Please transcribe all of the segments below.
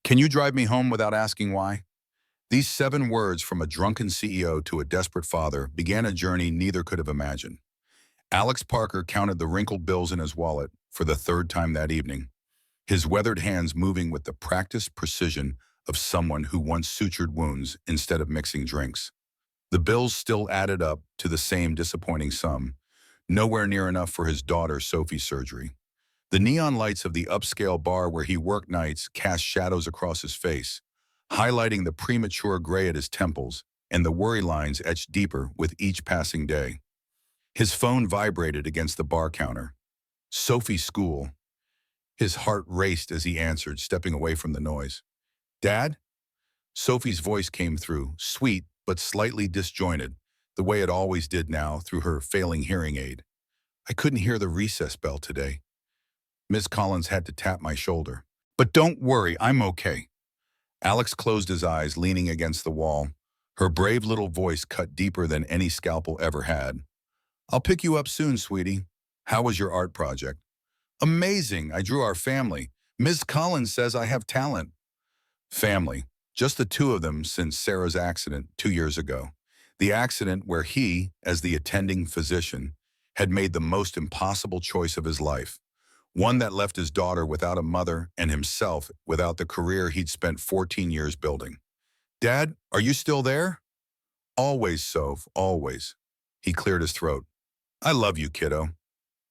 Can you drive me home without asking why? These 7 words from a drunken CEO to a desperate father began a journey neither could have imagined. Alex Parker counted the wrinkled bills in his wallet for the third time that evening, his weathered hands moving with the practiced precision of someone who once sutured wounds instead of mixing drinks. The bills still added up to the same disappointing sum, nowhere near enough for his daughter Sophie's surgery. The neon lights of the upscale bar where he worked nights cast shadows across his face, highlighting the premature gray at his temples and the worry lines etched deeper with each passing day. His phone vibrated against the bar counter. Sophie's school. His heart raced as he answered, stepping away from the noise. "Dad?" Sophie's voice came through, sweet but slightly disjointed, the way it always did now through her failing hearing aid. "I couldn't hear the recess bell today." Miss Collins had to tap my shoulder. "But don't worry, I'm okay." Alex closed his eyes, leaning against the wall. Her brave little voice cut deeper than any scalpel ever had. "I'll pick you up soon, sweetie. How was your art project?" "Amazing, I drew our family. Miss Collins says I have talent." Family. Just the two of them since Sarah's accident 2 years ago. The accident where he, as the attending physician, had made the most impossible choice of his life. One that left his daughter without a mother and himself without the career he'd spent 14 years building. "Dad, are you still there?" "Always, Soph, always." He cleared his throat. "I love you, kiddo."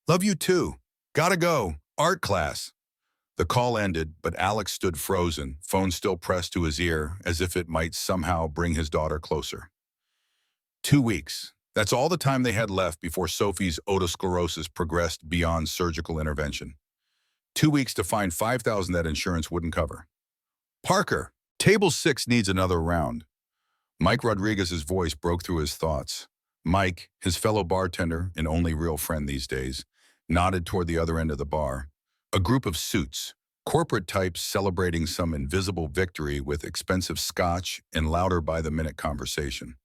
"Love you too. Gotta go. Art class." The call ended, but Alex stood frozen, phone still pressed to his ear, as if it might somehow bring his daughter closer. 2 weeks. That's all the time they had left before Sophie's otosclerosis progressed beyond surgical intervention. 2 weeks to find $5,000 that insurance wouldn't cover. "Parker, table 6 needs another round." Mike Rodriguez's voice broke through his thoughts. Mike, his fellow bartender and only real friend these days, nodded toward the other end of the bar. A group of suits, corporate types celebrating some invisible victory with expensive scotch and louder by-the-minute conversation.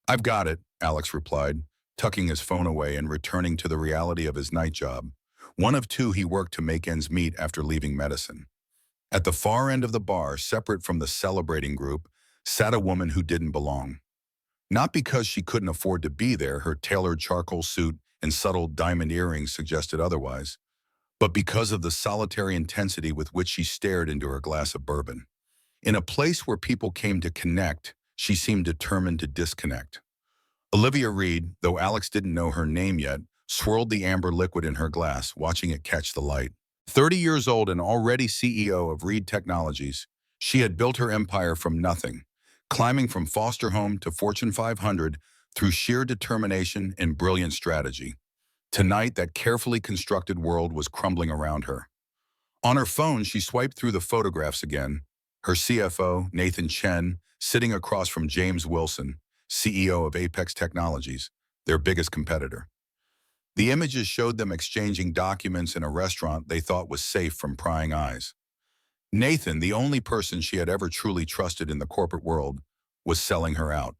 "I've got it," Alex replied, tucking his phone away and returning to the reality of his night job. One of two he worked to make ends meet after leaving medicine. At the far end of the bar, separate from the celebrating group, sat a woman who didn't belong. Not because she couldn't afford to be there, her tailored charcoal suit and subtle diamond earrings suggested otherwise, but because of the solitary intensity with which she stared into her glass of bourbon. In a place where people came to connect, she seemed determined to disconnect. Olivia Reed, though Alex didn't know her name yet, swirled the amber liquid in her glass, watching it catch the light. 30 years old and already CEO of Reed Technologies, she had built her empire from nothing, climbing from foster home to Fortune 500 through sheer determination and brilliant strategy. Tonight, that carefully constructed world was crumbling around her. On her phone, she swiped through the photographs again, her CFO, Nathan Chen, sitting across from James Wilson, CEO of Apex Technologies, their biggest competitor. The images showed them exchanging documents in a restaurant they thought was safe from prying eyes. Nathan, the only person she had ever truly trusted in the corporate world, was selling her out.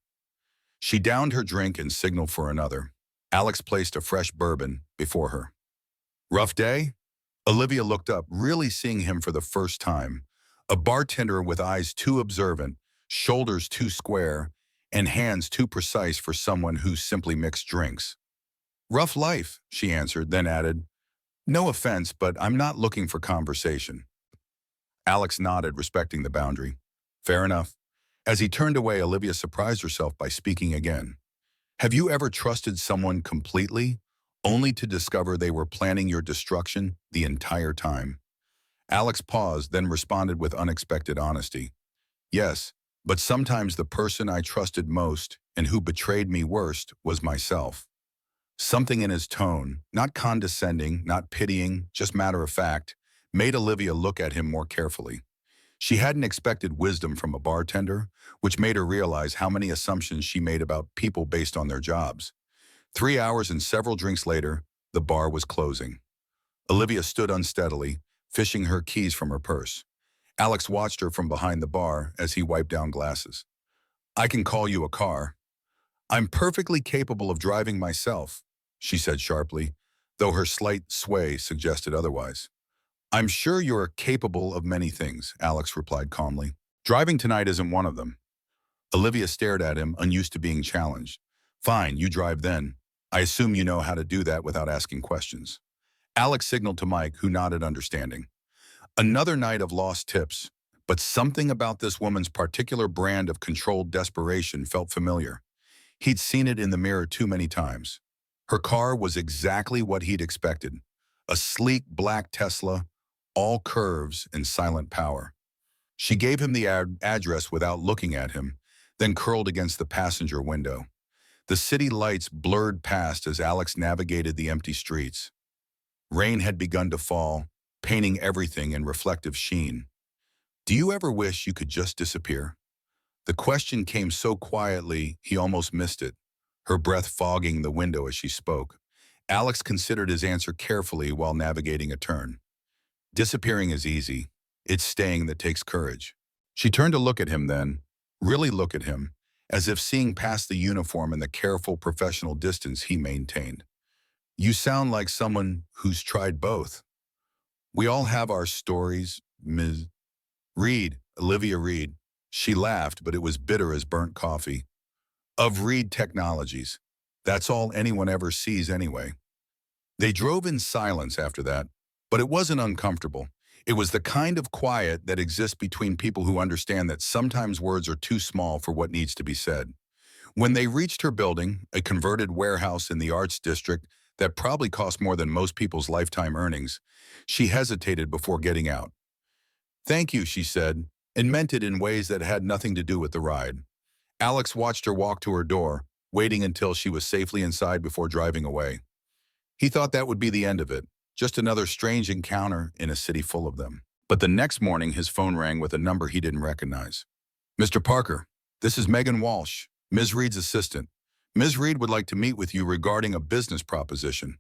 She downed her drink and signaled for another. Alex placed a fresh bourbon before her. "Rough day?" Olivia looked up, really seeing him for the first time. A bartender with eyes too observant, shoulders too square, and hands too precise for someone who simply mixed drinks. "Rough life," she answered, then added, "No offense, but I'm not looking for conversation." Alex nodded, respecting the boundary. "Fair enough." As he turned away, Olivia surprised herself by speaking again. "Have you ever trusted someone completely, only to discover they were planning your destruction the entire time?" Alex paused, then responded with unexpected honesty. "Yes, but sometimes the person I trusted most and who betrayed me worst was myself." Something in his tone, not condescending, not pitying, just matter of fact, made Olivia look at him more carefully. She hadn't expected wisdom from a bartender, which made her realize how many assumptions she made about people based on their jobs. 3 hours and several drinks later, the bar was closing. Olivia stood unsteadily, fishing her keys from her purse. Alex watched her from behind the bar as he wiped down glasses. "I can call you a car." "I'm perfectly capable of driving myself," she said sharply, though her slight sway suggested otherwise. I'm sure you're capable of many things, Alex replied calmly. Driving tonight isn't one of them. Olivia stared at him, unused to being challenged. Fine, you drive then. I assume you know how to do that without asking questions. Alex signaled to Mike, who nodded understanding. Another night of lost tips, but something about this woman's particular brand of controlled desperation felt familiar. He'd seen it in the mirror too many times. Her car was exactly what he'd expected. A sleek black Tesla, all curves and silent power. She gave him the address without looking at him, then curled against the passenger window. The city lights blurred past as Alex navigated the empty streets. Rain had begun to fall, painting everything in reflective sheen. Do you ever wish you could just disappear? The question came so quietly he almost missed it, her breath fogging the window as she spoke. Alex considered his answer carefully while navigating a turn. Disappearing is easy. It's staying that takes courage. She turned to look at him then, really look at him, as if seeing past the uniform and the careful professional distance he maintained. You sound like someone who's tried both. We all have our stories, Ms. Reed, Olivia Reed. She laughed, but it was bitter as burnt coffee. Of Reed Technologies. That's all anyone ever sees anyway. They drove in silence after that, but it wasn't uncomfortable. It was the kind of quiet that exists between people who understand that sometimes words are too small for what needs to be said. When they reached her building, a converted warehouse in the arts district that probably cost more than most people's lifetime earnings, she hesitated before getting out. Thank you, she said, and meant it in ways that had nothing to do with the ride. Alex watched her walk to her door, waiting until she was safely inside before driving away. He thought that would be the end of it, just another strange encounter in a city full of them. But the next morning, his phone rang with a number he didn't recognize. Mr. Parker, this is Megan Walsh, Ms. Reed's assistant. Ms. Reed would like to meet with you regarding a business proposition.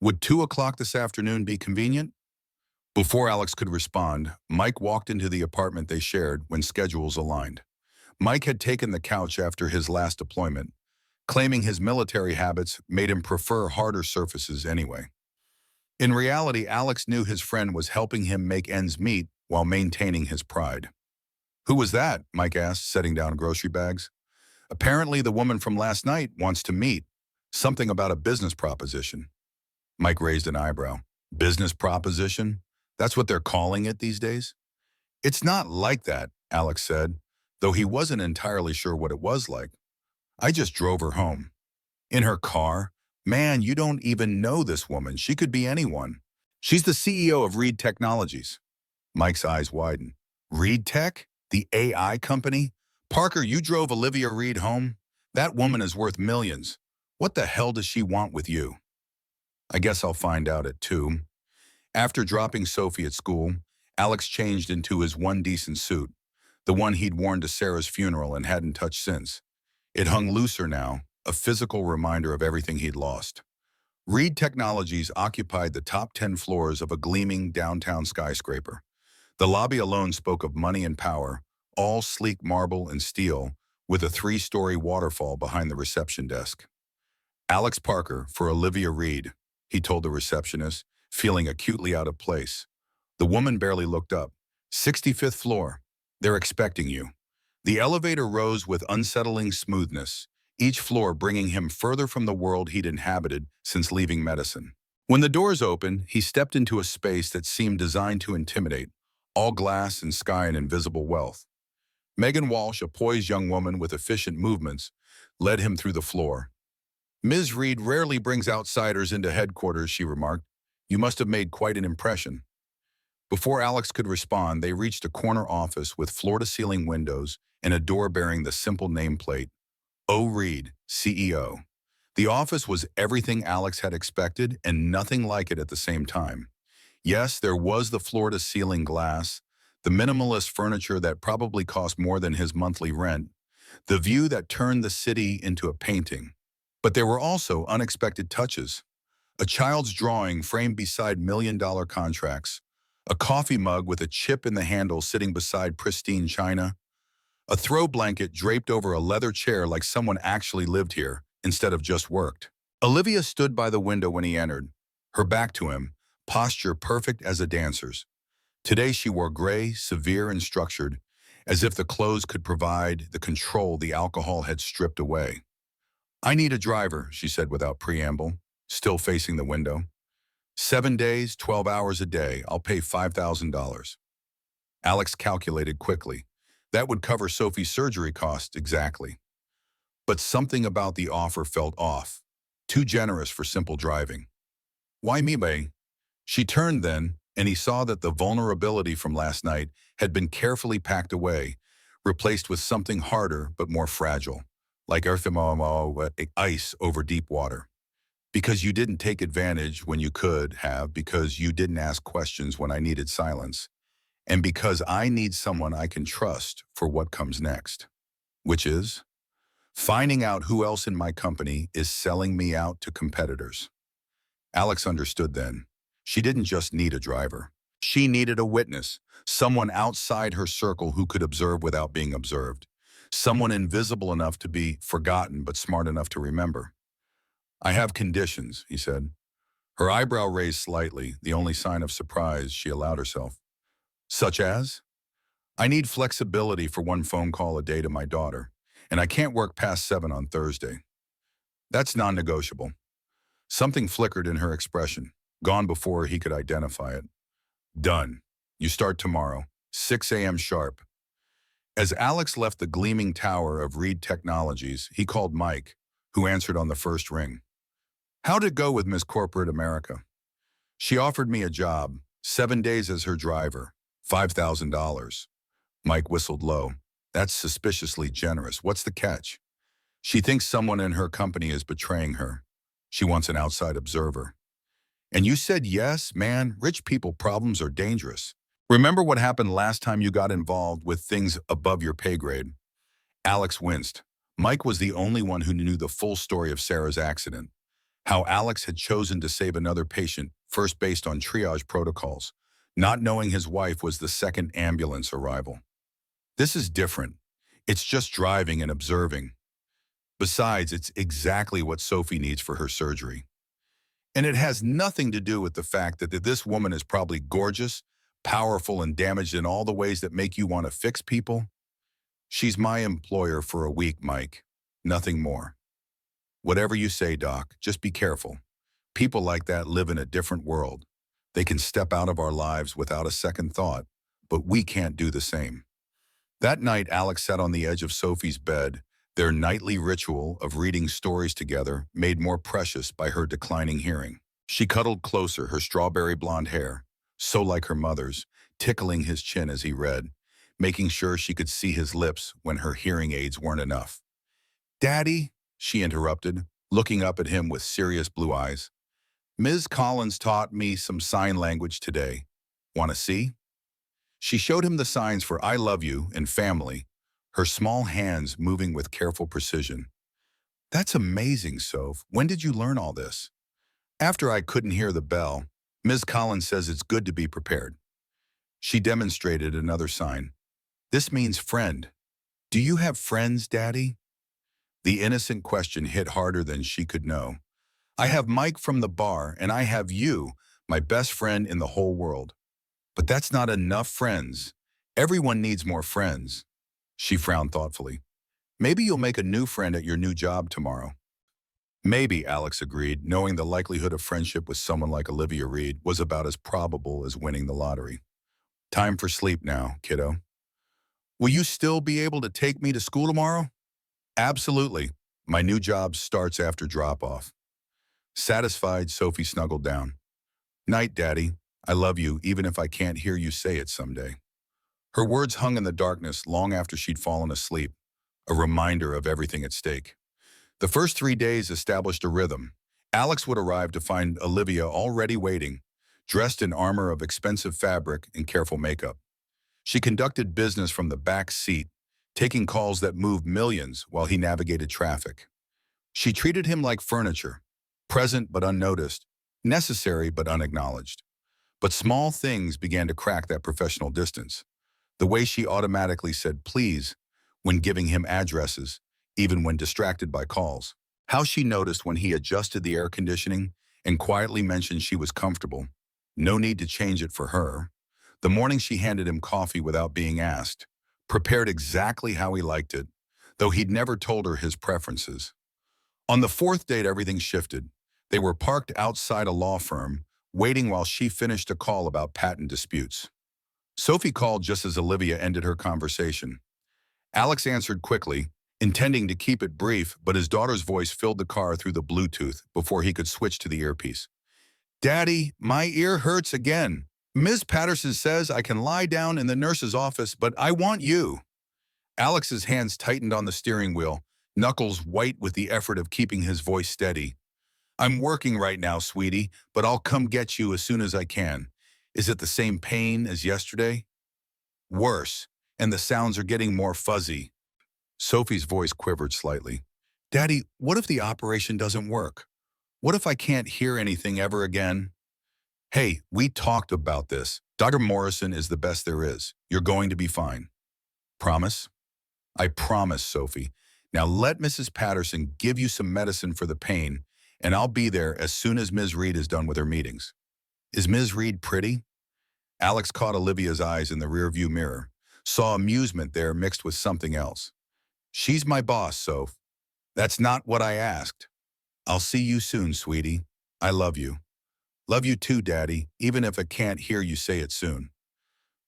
Would 2 o'clock this afternoon be convenient? Before Alex could respond, Mike walked into the apartment they shared when schedules aligned. Mike had taken the couch after his last deployment, claiming his military habits made him prefer harder surfaces anyway. In reality, Alex knew his friend was helping him make ends meet while maintaining his pride. Who was that? Mike asked, setting down grocery bags. Apparently, the woman from last night wants to meet. Something about a business proposition. Mike raised an eyebrow. Business proposition? That's what they're calling it these days? It's not like that, Alex said, though he wasn't entirely sure what it was like. I just drove her home. In her car? Man, you don't even know this woman. She could be anyone. She's the CEO of Reed Technologies. Mike's eyes widened. Reed Tech? The AI company? Parker, you drove Olivia Reed home? That woman is worth millions. What the hell does she want with you? I guess I'll find out at 2. After dropping Sophie at school, Alex changed into his one decent suit, the one he'd worn to Sarah's funeral and hadn't touched since. It hung looser now, a physical reminder of everything he'd lost. Reed Technologies occupied the top 10 floors of a gleaming downtown skyscraper. The lobby alone spoke of money and power, all sleek marble and steel, with a 3-story waterfall behind the reception desk. Alex Parker for Olivia Reed, he told the receptionist, feeling acutely out of place. The woman barely looked up. 65th floor. They're expecting you. The elevator rose with unsettling smoothness, each floor bringing him further from the world he'd inhabited since leaving medicine. When the doors opened, he stepped into a space that seemed designed to intimidate, all glass and sky and invisible wealth. Megan Walsh, a poised young woman with efficient movements, led him through the floor. Ms. Reed rarely brings outsiders into headquarters, she remarked. You must have made quite an impression. Before Alex could respond, they reached a corner office with floor-to-ceiling windows and a door bearing the simple nameplate, O. Reed, CEO. The office was everything Alex had expected and nothing like it at the same time. Yes, there was the floor-to-ceiling glass, the minimalist furniture that probably cost more than his monthly rent, the view that turned the city into a painting. But there were also unexpected touches. A child's drawing framed beside million-dollar contracts, a coffee mug with a chip in the handle sitting beside pristine china, a throw blanket draped over a leather chair like someone actually lived here instead of just worked. Olivia stood by the window when he entered, her back to him, posture perfect as a dancer's. Today she wore gray, severe and structured, as if the clothes could provide the control the alcohol had stripped away. "I need a driver," she said without preamble, still facing the window. 7 days, 12 hours a day. I'll pay $5,000. Alex calculated quickly. That would cover Sophie's surgery costs exactly. But something about the offer felt off. Too generous for simple driving. "Why me, May?" She turned then, and he saw that the vulnerability from last night had been carefully packed away, replaced with something harder but more fragile, like ice over deep water. "Because you didn't take advantage when you could have, because you didn't ask questions when I needed silence, and because I need someone I can trust for what comes next." Which is? Finding out who else in my company is selling me out to competitors. Alex understood then. She didn't just need a driver. She needed a witness, someone outside her circle who could observe without being observed, someone invisible enough to be forgotten but smart enough to remember. "I have conditions," he said. Her eyebrow raised slightly, the only sign of surprise she allowed herself. "Such as?" "I need flexibility for one phone call a day to my daughter, and I can't work past 7 on Thursday." "That's non-negotiable." Something flickered in her expression, gone before he could identify it. "Done. You start tomorrow, 6 a.m. sharp." As Alex left the gleaming tower of Reed Technologies, he called Mike, who answered on the first ring. "How'd it go with Miss Corporate America?" "She offered me a job, 7 days as her driver, $5,000. Mike whistled low. "That's suspiciously generous. What's the catch?" "She thinks someone in her company is betraying her. She wants an outside observer." "And you said yes, man, rich people problems are dangerous. Remember what happened last time you got involved with things above your pay grade?" Alex winced. Mike was the only one who knew the full story of Sarah's accident. How Alex had chosen to save another patient, first based on triage protocols, not knowing his wife was the second ambulance arrival. "This is different. It's just driving and observing. Besides, it's exactly what Sophie needs for her surgery. And it has nothing to do with the fact that this woman is probably gorgeous, powerful, and damaged in all the ways that make you want to fix people. She's my employer for a week, Mike. Nothing more." "Whatever you say, Doc, just be careful. People like that live in a different world. They can step out of our lives without a second thought, but we can't do the same." That night, Alex sat on the edge of Sophie's bed, their nightly ritual of reading stories together made more precious by her declining hearing. She cuddled closer, her strawberry blonde hair, so like her mother's, tickling his chin as he read, making sure she could see his lips when her hearing aids weren't enough. "Daddy," she interrupted, looking up at him with serious blue eyes. "Ms. Collins taught me some sign language today. Want to see?" She showed him the signs for "I love you" and "family," her small hands moving with careful precision. "That's amazing, Soph. When did you learn all this?" "After I couldn't hear the bell. Ms. Collins says it's good to be prepared." She demonstrated another sign. "This means friend. Do you have friends, Daddy?" The innocent question hit harder than she could know. "I have Mike from the bar, and I have you, my best friend in the whole world." "But that's not enough friends. Everyone needs more friends." She frowned thoughtfully. "Maybe you'll make a new friend at your new job tomorrow." "Maybe," Alex agreed, knowing the likelihood of friendship with someone like Olivia Reed was about as probable as winning the lottery. "Time for sleep now, kiddo." "Will you still be able to take me to school tomorrow?" "Absolutely. My new job starts after drop-off." Satisfied, Sophie snuggled down. "Night, Daddy. I love you even if I can't hear you say it someday." Her words hung in the darkness long after she'd fallen asleep, a reminder of everything at stake. The first 3 days established a rhythm. Alex would arrive to find Olivia already waiting, dressed in armor of expensive fabric and careful makeup. She conducted business from the back seat, taking calls that moved millions while he navigated traffic. She treated him like furniture, present but unnoticed, necessary but unacknowledged. But small things began to crack that professional distance. The way she automatically said please when giving him addresses, even when distracted by calls. How she noticed when he adjusted the air conditioning and quietly mentioned she was comfortable, No need to change it for her. The morning she handed him coffee without being asked, prepared exactly how he liked it, though he'd never told her his preferences. On the fourth date, everything shifted. They were parked outside a law firm, waiting while she finished a call about patent disputes. Sophie called just as Olivia ended her conversation. Alex answered quickly, intending to keep it brief, but his daughter's voice filled the car through the Bluetooth before he could switch to the earpiece. Daddy, my ear hurts again. Ms. Patterson says I can lie down in the nurse's office, but I want you. Alex's hands tightened on the steering wheel, knuckles white with the effort of keeping his voice steady. I'm working right now, sweetie, but I'll come get you as soon as I can. Is it the same pain as yesterday? Worse, and the sounds are getting more fuzzy. Sophie's voice quivered slightly. Daddy, what if the operation doesn't work? What if I can't hear anything ever again? Hey, we talked about this. Dr. Morrison is the best there is. You're going to be fine. Promise? I promise, Sophie. Now let Mrs. Patterson give you some medicine for the pain, and I'll be there as soon as Ms. Reed is done with her meetings. Is Ms. Reed pretty? Alex caught Olivia's eyes in the rearview mirror, saw amusement there mixed with something else. She's my boss, Soph. That's not what I asked. I'll see you soon, sweetie. I love you. Love you too, Daddy, even if I can't hear you say it soon.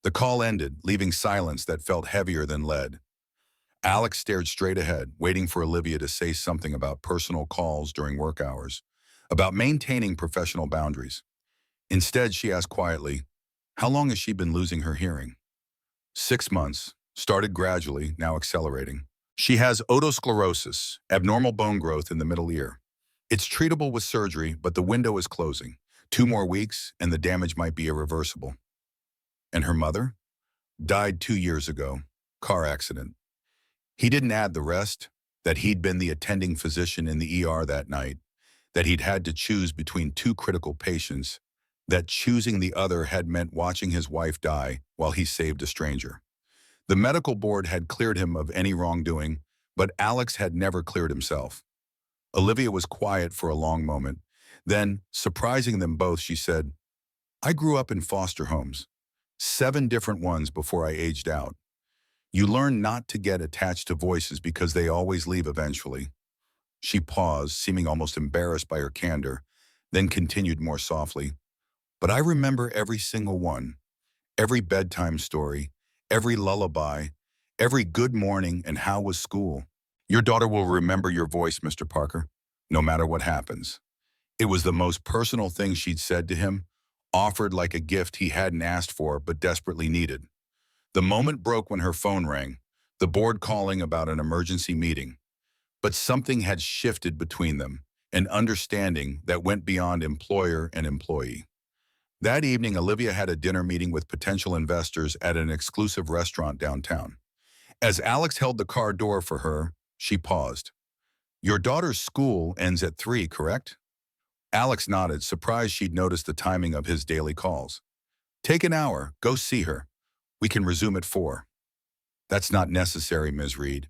The call ended, leaving silence that felt heavier than lead. Alex stared straight ahead, waiting for Olivia to say something about personal calls during work hours, about maintaining professional boundaries. Instead, she asked quietly, how long has she been losing her hearing? 6 months, started gradually, now accelerating. She has otosclerosis, abnormal bone growth in the middle ear. It's treatable with surgery, but the window is closing. 2 more weeks, and the damage might be irreversible. And her mother? Died 2 years ago. Car accident. He didn't add the rest, that he'd been the attending physician in the ER that night, that he'd had to choose between 2 critical patients, that choosing the other had meant watching his wife die while he saved a stranger. The medical board had cleared him of any wrongdoing, but Alex had never cleared himself. Olivia was quiet for a long moment. Then, surprising them both, she said, I grew up in foster homes, 7 different ones before I aged out. You learn not to get attached to voices because they always leave eventually. She paused, seeming almost embarrassed by her candor, then continued more softly. But I remember every single one, every bedtime story, every lullaby, every good morning, and how was school. Your daughter will remember your voice, Mr. Parker, no matter what happens. It was the most personal thing she'd said to him, offered like a gift he hadn't asked for but desperately needed. The moment broke when her phone rang, the board calling about an emergency meeting. But something had shifted between them, an understanding that went beyond employer and employee. That evening, Olivia had a dinner meeting with potential investors at an exclusive restaurant downtown. As Alex held the car door for her, she paused. Your daughter's school ends at 3, correct? Alex nodded, surprised she'd noticed the timing of his daily calls. Take an hour, go see her. We can resume at 4. That's not necessary, Ms. Reed.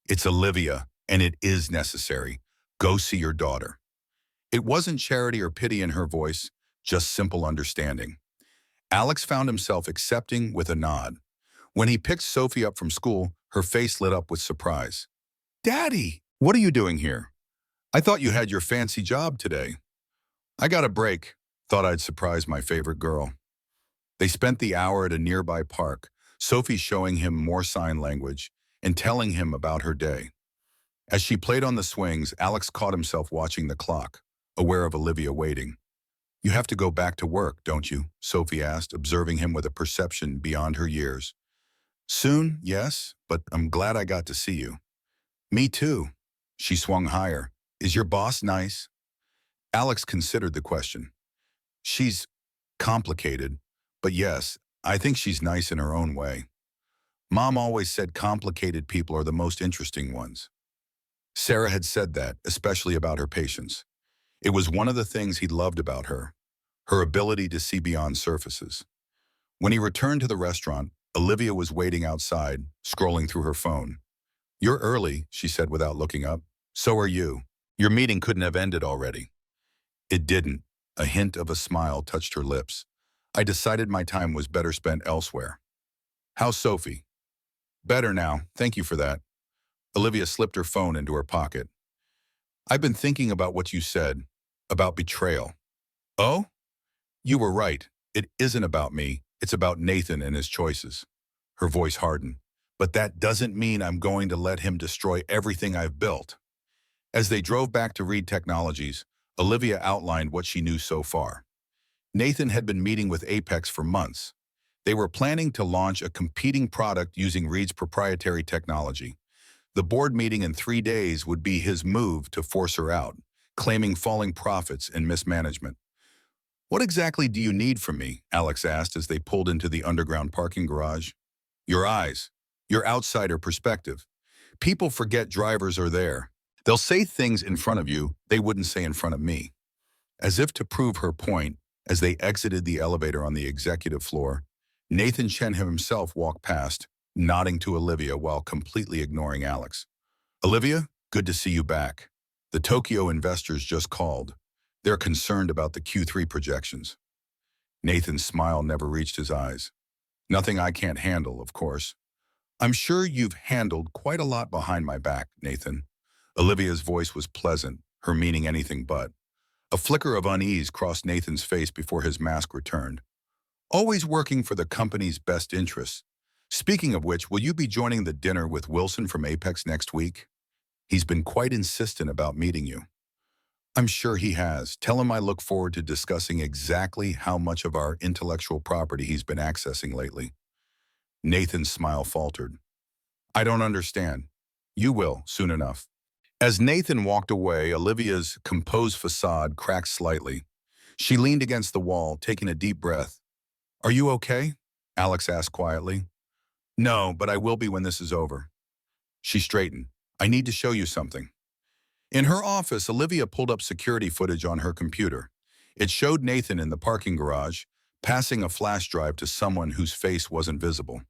It's Olivia, and it is necessary. Go see your daughter. It wasn't charity or pity in her voice, just simple understanding. Alex found himself accepting with a nod. When he picked Sophie up from school, her face lit up with surprise. Daddy, what are you doing here? I thought you had your fancy job today. I got a break. Thought I'd surprise my favorite girl. They spent the hour at a nearby park, Sophie showing him more sign language and telling him about her day. As she played on the swings, Alex caught himself watching the clock, aware of Olivia waiting. You have to go back to work, don't you? Sophie asked, observing him with a perception beyond her years. Soon, yes, but I'm glad I got to see you. Me too. She swung higher. Is your boss nice? Alex considered the question. She's complicated, but yes, I think she's nice in her own way. Mom always said complicated people are the most interesting ones. Sarah had said that, especially about her patients. It was one of the things he loved about her ability to see beyond surfaces. When he returned to the restaurant, Olivia was waiting outside, scrolling through her phone. You're early, she said without looking up. So are you. Your meeting couldn't have ended already. It didn't. A hint of a smile touched her lips. I decided my time was better spent elsewhere. How's Sophie? Better now, thank you for that. Olivia slipped her phone into her pocket. I've been thinking about what you said, about betrayal. Oh? You were right. It isn't about me. It's about Nathan and his choices. Her voice hardened. But that doesn't mean I'm going to let him destroy everything I've built. As they drove back to Reed Technologies, Olivia outlined what she knew so far. Nathan had been meeting with Apex for months. They were planning to launch a competing product using Reed's proprietary technology. The board meeting in 3 days would be his move to force her out, claiming falling profits and mismanagement. What exactly do you need from me? Alex asked as they pulled into the underground parking garage. Your eyes, your outsider perspective. People forget drivers are there. They'll say things in front of you they wouldn't say in front of me. As if to prove her point, as they exited the elevator on the executive floor, Nathan Chen himself walked past, nodding to Olivia while completely ignoring Alex. Olivia, good to see you back. The Tokyo investors just called. They're concerned about the Q3 projections. Nathan's smile never reached his eyes. Nothing I can't handle, of course. I'm sure you've handled quite a lot behind my back, Nathan. Olivia's voice was pleasant, her meaning anything but. A flicker of unease crossed Nathan's face before his mask returned. Always working for the company's best interests. Speaking of which, will you be joining the dinner with Wilson from Apex next week? He's been quite insistent about meeting you. I'm sure he has. Tell him I look forward to discussing exactly how much of our intellectual property he's been accessing lately. Nathan's smile faltered. I don't understand. You will, soon enough. As Nathan walked away, Olivia's composed facade cracked slightly. She leaned against the wall, taking a deep breath. Are you okay? Alex asked quietly. No, but I will be when this is over. She straightened. I need to show you something. In her office, Olivia pulled up security footage on her computer. It showed Nathan in the parking garage, passing a flash drive to someone whose face wasn't visible.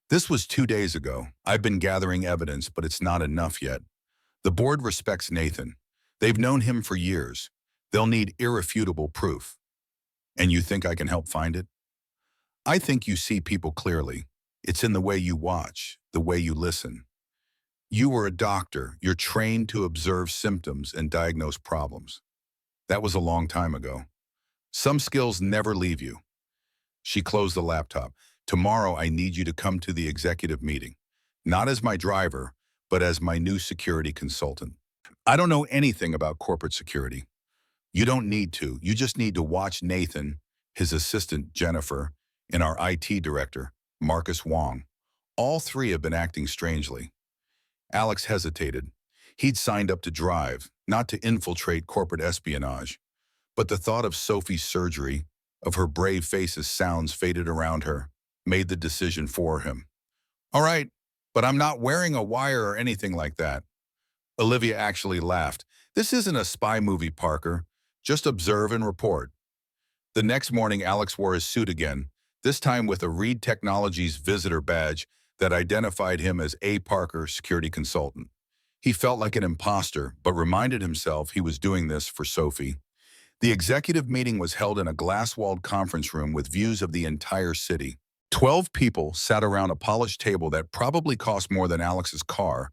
This was 2 days ago. I've been gathering evidence, but it's not enough yet. The board respects Nathan. They've known him for years. They'll need irrefutable proof. And you think I can help find it? I think you see people clearly. It's in the way you watch, the way you listen. You were a doctor. You're trained to observe symptoms and diagnose problems. That was a long time ago. Some skills never leave you. She closed the laptop. Tomorrow I need you to come to the executive meeting. Not as my driver, but as my new security consultant. I don't know anything about corporate security. You don't need to. You just need to watch Nathan, his assistant, Jennifer, and our IT director, Marcus Wong. All three have been acting strangely. Alex hesitated. He'd signed up to drive, not to infiltrate corporate espionage. But the thought of Sophie's surgery, of her brave face's sounds faded around her, made the decision for him. All right, but I'm not wearing a wire or anything like that. Olivia actually laughed. This isn't a spy movie, Parker. Just observe and report. The next morning, Alex wore his suit again, this time with a Reed Technologies visitor badge that identified him as A. Parker, security consultant. He felt like an imposter, but reminded himself he was doing this for Sophie. The executive meeting was held in a glass-walled conference room with views of the entire city. 12 people sat around a polished table that probably cost more than Alex's car,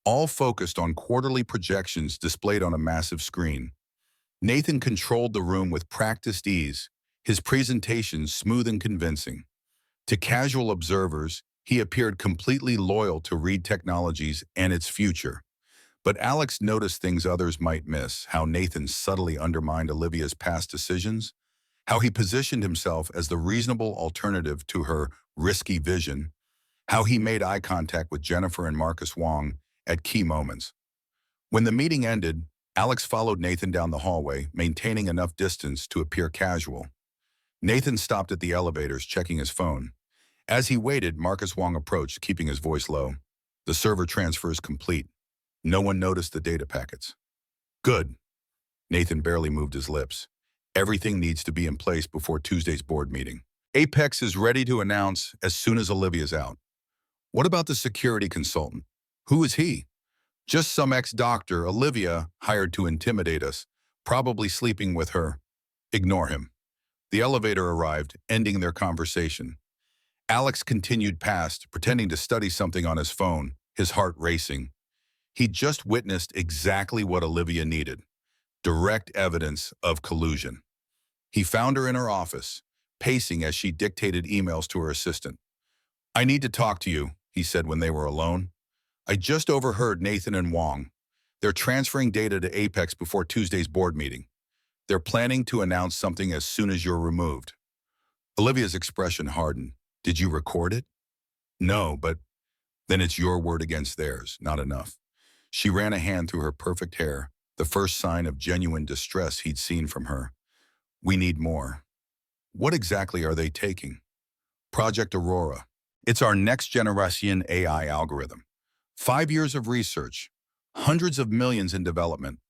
all focused on quarterly projections displayed on a massive screen. Nathan controlled the room with practiced ease, his presentation smooth and convincing. To casual observers, he appeared completely loyal to Reed Technologies and its future. But Alex noticed things others might miss, how Nathan subtly undermined Olivia's past decisions, how he positioned himself as the reasonable alternative to her risky vision, how he made eye contact with Jennifer and Marcus Wong at key moments. When the meeting ended, Alex followed Nathan down the hallway, maintaining enough distance to appear casual. Nathan stopped at the elevators, checking his phone. As he waited, Marcus Wong approached, keeping his voice low. The server transfer is complete. No one noticed the data packets. Good. Nathan barely moved his lips. Everything needs to be in place before Tuesday's board meeting. Apex is ready to announce as soon as Olivia's out. What about the security consultant? Who is he? Just some ex-doctor Olivia hired to intimidate us, probably sleeping with her. Ignore him. The elevator arrived, ending their conversation. Alex continued past, pretending to study something on his phone, his heart racing. He'd just witnessed exactly what Olivia needed: direct evidence of collusion. He found her in her office, pacing as she dictated emails to her assistant. "I need to talk to you," he said when they were alone. "I just overheard Nathan and Wong. They're transferring data to Apex before Tuesday's board meeting. They're planning to announce something as soon as you're removed." Olivia's expression hardened. "Did you record it?" "No, but then it's your word against theirs, not enough." She ran a hand through her perfect hair, the first sign of genuine distress he'd seen from her. "We need more." "What exactly are they taking?" "Project Aurora. It's our next generation AI algorithm. 5 years of research, hundreds of millions in development.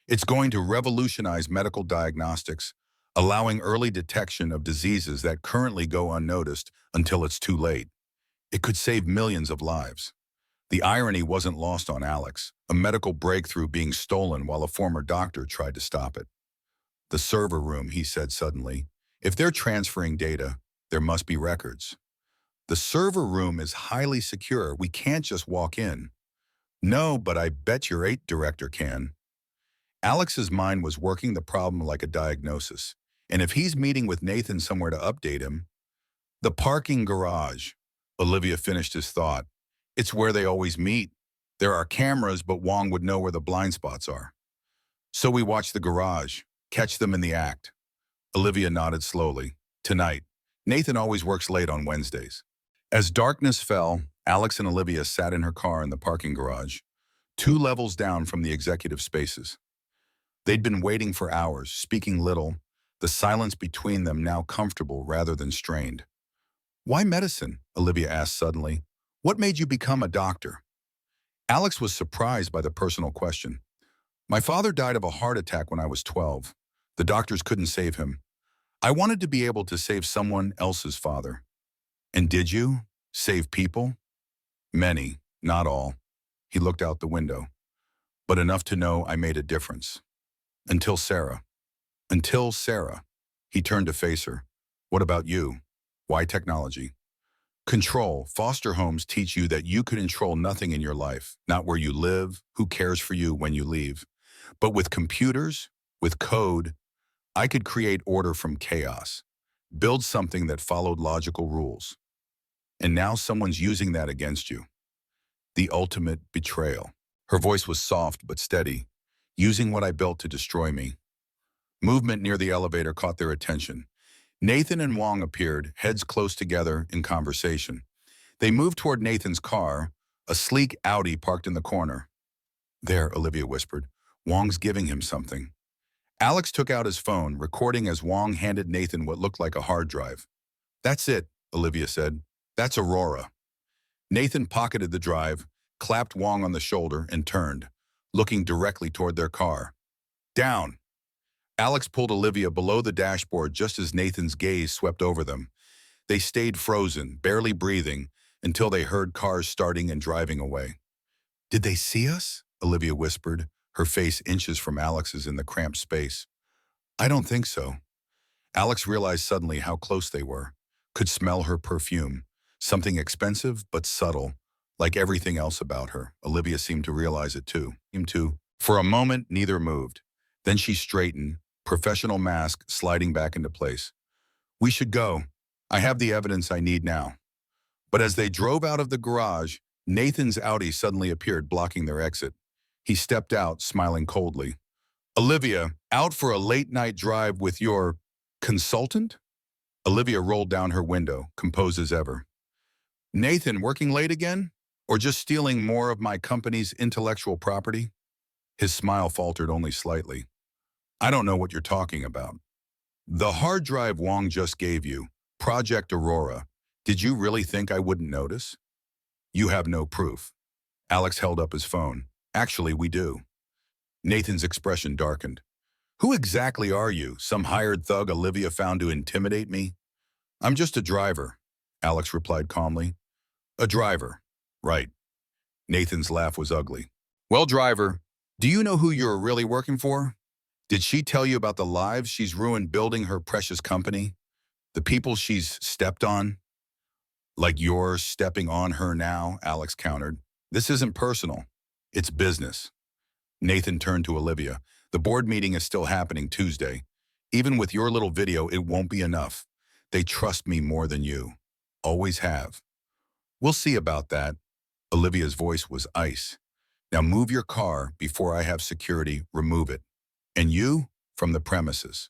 It's going to revolutionize medical diagnostics, allowing early detection of diseases that currently go unnoticed until it's too late. It could save millions of lives." The irony wasn't lost on Alex, a medical breakthrough being stolen while a former doctor tried to stop it. "The server room," he said suddenly. "If they're transferring data, there must be records." "The server room is highly secure. We can't just walk in." "No, but I bet your 8 director can." Alex's mind was working the problem like a diagnosis. And if he's meeting with Nathan somewhere to update him— "The parking garage," Olivia finished his thought. "It's where they always meet. There are cameras, but Wong would know where the blind spots are." "So we watch the garage, catch them in the act." Olivia nodded slowly. "Tonight. Nathan always works late on Wednesdays." As darkness fell, Alex and Olivia sat in her car in the parking garage, 2 levels down from the executive spaces. They'd been waiting for hours, speaking little, the silence between them now comfortable rather than strained. "Why medicine?" Olivia asked suddenly. "What made you become a doctor?" Alex was surprised by the personal question. "My father died of a heart attack when I was 12. The doctors couldn't save him. I wanted to be able to save someone else's father." "And did you? Save people?" "Many, not all." He looked out the window. "But enough to know I made a difference. Until Sarah." "Until Sarah." He turned to face her. "What about you? Why technology?" "Control. Foster homes teach you that you can control nothing in your life, not where you live, who cares for you when you leave. But with computers, with code, I could create order from chaos, build something that followed logical rules. And now someone's using that against you. The ultimate betrayal." Her voice was soft but steady. "Using what I built to destroy me." Movement near the elevator caught their attention. Nathan and Wong appeared, heads close together in conversation. They moved toward Nathan's car, a sleek Audi parked in the corner. "There," Olivia whispered. "Wong's giving him something." Alex took out his phone, recording as Wong handed Nathan what looked like a hard drive. "That's it," Olivia said. "That's Aurora." Nathan pocketed the drive, clapped Wong on the shoulder, and turned, looking directly toward their car. "Down." Alex pulled Olivia below the dashboard just as Nathan's gaze swept over them. They stayed frozen, barely breathing, until they heard cars starting and driving away. "Did they see us?" Olivia whispered, her face inches from Alex's in the cramped space. "I don't think so." Alex realized suddenly how close they were. Could smell her perfume. Something expensive but subtle, like everything else about her. Olivia seemed to realize it too. For a moment, neither moved. Then she straightened, professional mask sliding back into place. "We should go. I have the evidence I need now." But as they drove out of the garage, Nathan's Audi suddenly appeared, blocking their exit. He stepped out, smiling coldly. "Olivia, out for a late-night drive with your consultant?" Olivia rolled down her window, composed as ever. "Nathan, working late again? Or just stealing more of my company's intellectual property?" His smile faltered only slightly. "I don't know what you're talking about." "The hard drive Wong just gave you, Project Aurora. Did you really think I wouldn't notice?" "You have no proof." Alex held up his phone. "Actually, we do." Nathan's expression darkened. "Who exactly are you? Some hired thug Olivia found to intimidate me?" "I'm just a driver," Alex replied calmly. "A driver. Right." Nathan's laugh was ugly. "Well, driver, do you know who you're really working for?" Did she tell you about the lives she's ruined building her precious company? The people she's stepped on? Like you're stepping on her now, Alex countered. This isn't personal. It's business. Nathan turned to Olivia. The board meeting is still happening Tuesday. Even with your little video, it won't be enough. They trust me more than you. Always have. We'll see about that. Olivia's voice was ice. Now move your car before I have security remove it. And you, from the premises.